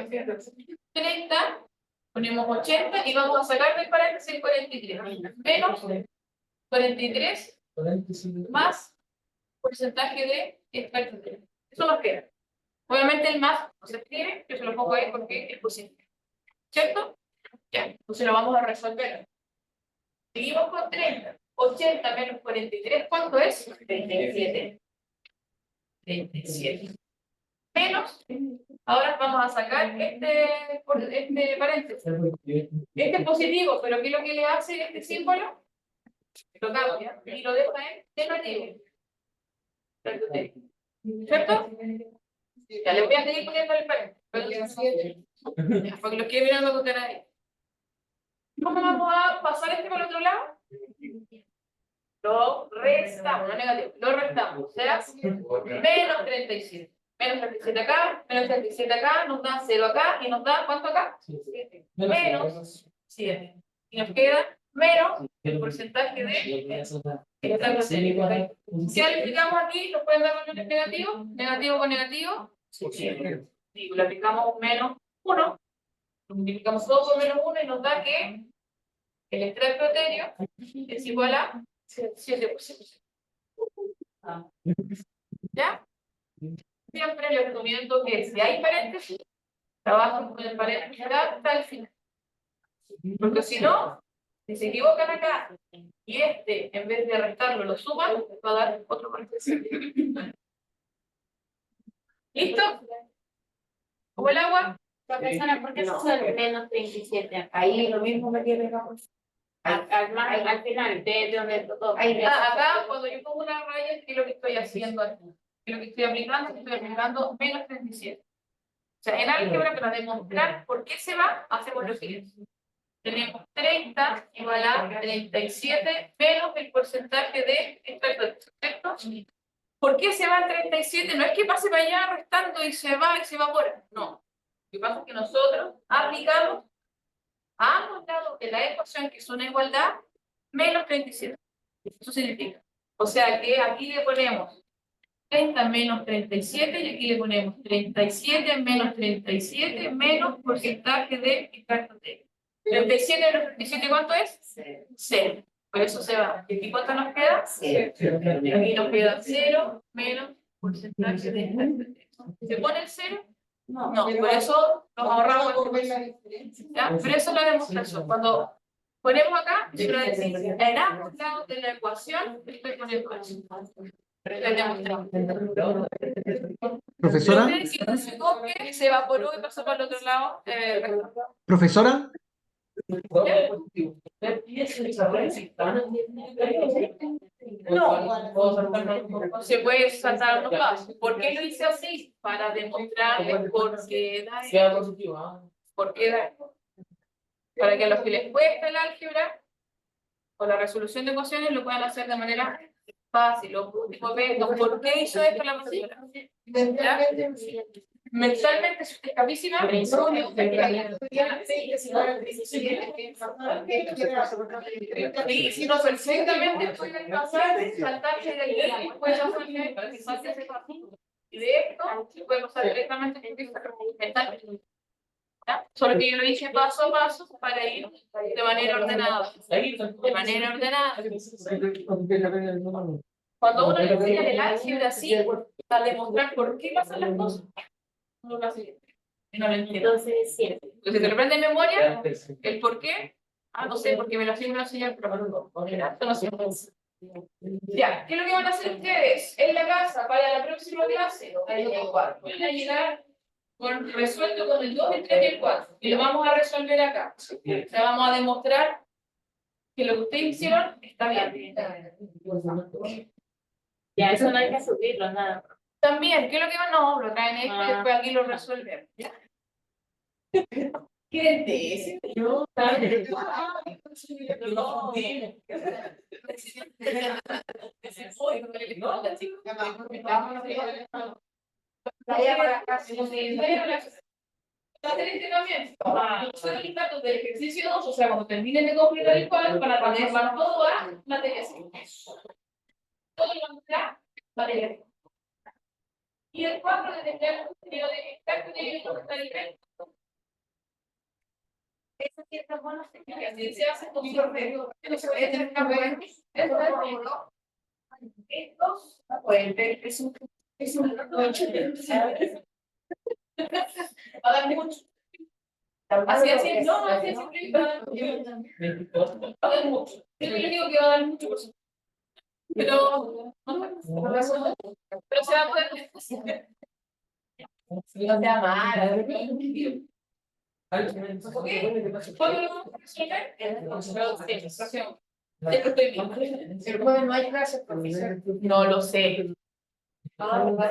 30. Ponemos 80 y vamos a sacar del paréntesis 43. Menos 43 más porcentaje de extracto etéreo. Eso nos queda. Obviamente el más no se escribe, yo se lo pongo ahí porque es posible. ¿Cierto? Ya, entonces lo vamos a resolver. Seguimos con 30. 80 menos 43, ¿cuánto es? 37. 37. Menos, ahora vamos a sacar este paréntesis. Este es positivo, pero ¿qué es lo que le hace este símbolo? Lo cambia y lo deja en negativo. ¿Cierto? Ya le voy a seguir poniendo el paréntesis. Porque lo quiero mirando con cara ahí. ¿Cómo vamos a pasar este para el otro lado? Lo restamos, no negativo, lo restamos, o sea, menos 37. Menos 37 acá, menos 37 acá, nos da 0 acá, y nos da, ¿cuánto acá? Menos 7. Y nos queda menos el porcentaje de esta proteína, ¿ok? Si aplicamos aquí, ¿nos pueden dar valores negativos? Negativo con negativo. Si le aplicamos un menos 1, multiplicamos todo por menos 1 y nos da que el estrés proteinio es igual a 7%. ¿Ya? Siempre les recomiendo que si hay paréntesis, trabajen con el paréntesis hasta el final. Porque si no, si se equivocan acá y en vez de restarlo, lo suman, va a dar otro paréntesis. ¿Listo? ¿Como el agua? Profesora, ¿por qué se sale menos 37? Ahí lo mismo me tiene al final, de donde todo. Acá, cuando yo pongo una raya, ¿qué es lo que estoy haciendo aquí? ¿Qué es lo que estoy aplicando? Estoy aplicando menos 37. O sea, en álgebra, para demostrar por qué se va, hacemos lo siguiente. Tenemos 30 igual a 37 menos el porcentaje de extracto, ¿correcto? ¿Por qué se va el 37? No es que pase para allá restando y se va y se evapora. No. Lo que pasa es que nosotros aplicamos a ambos lados de la ecuación, que es una igualdad, menos 37. Eso significa. O sea que aquí le ponemos 30 menos 37 y aquí le ponemos 37 menos 37 menos porcentaje de extracto de 37 menos 37, ¿cuánto es? 0. Por eso se va. ¿Y aquí cuánto nos queda? 0. Aquí nos queda 0 menos porcentaje de extracto de. ¿Se pone el 0? No, por eso nos ahorramos. ¿Ya? Pero eso es la demostración. Cuando ponemos acá, yo lo decir, en ambos lados de la ecuación estoy poniendo eso. La demostración. Profesora, Pero se copie, se evaporó y pasó para el otro lado. profesora, No se puede saltar los pasos. ¿Por qué lo hice así? Para demostrarles por qué da. ¿Por qué da? Para que a los que les cuesta el álgebra o la resolución de ecuaciones lo puedan hacer de manera fácil. O tipo, ¿por qué hizo esto la profesora? ¿Ya? Mentalmente es capísima. Y si no, perfectamente pueden pasar, saltarse de ahí, pueden hacerle para que salte ese paso. Y de esto se puede pasar directamente mentalmente. ¿Ya? Solo que yo lo hice paso a paso para ir de manera ordenada. De manera ordenada. Cuando uno le enseña el álgebra así, para demostrar por qué pasan las cosas, no lo hace. No lo entiendo. Entonces, sí. Si te lo aprende de memoria, el por qué, no sé, porque me lo hacen enseñar, pero esto no sé. Ya, ¿qué es lo que van a hacer ustedes en la casa para la próxima clase? Van a llegar resuelto con el 2, el 3 y el 4. Y lo vamos a resolver acá. O sea, vamos a demostrar que lo que ustedes hicieron está bien. Ya, eso no hay que subirlo, nada. También, ¿qué es lo que van? No, lo traen esto y después aquí lo resuelven. ¿Ya? ¿Quién te yo? También. Son los datos del ejercicio 2, o sea, cuando terminen de completar el cuadro, van a transformar todo a materia 5. Todo lo que a materia 5. Y el 4 de determinar el contenido de exacto de está diferente. Eso sí está bueno, así se hace con sorteo. No se puede tener una buena. Estos, pueden ver, es un va a dar mucho. Así, no, así siempre va a dar mucho. Yo le digo que va a dar mucho, pero se va a poder. No sea mala. ¿Cuándo lo vamos a resolver? El jueves no hay clases, profesor. No lo sé.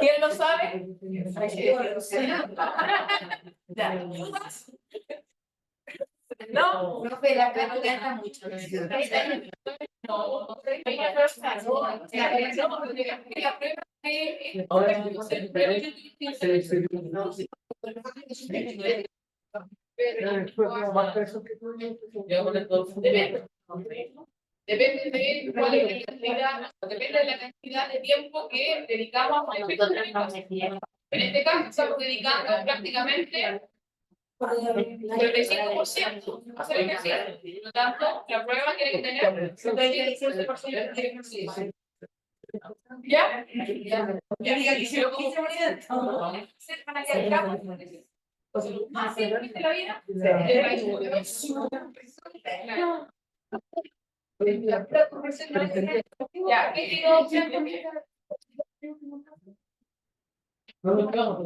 ¿Quién lo sabe? Ya. No, Profe, la cantidad mucho. no, la prueba depende de cuál es la cantidad, depende de la cantidad de tiempo que dedicamos a en este caso estamos dedicando prácticamente el 35% a hacer ejercicio. Por lo tanto, la prueba tiene que tener el 35% de ejercicio. ¿Ya? Ya diga que si lo más simple de la vida, ya, ¿qué digo? No, no, no,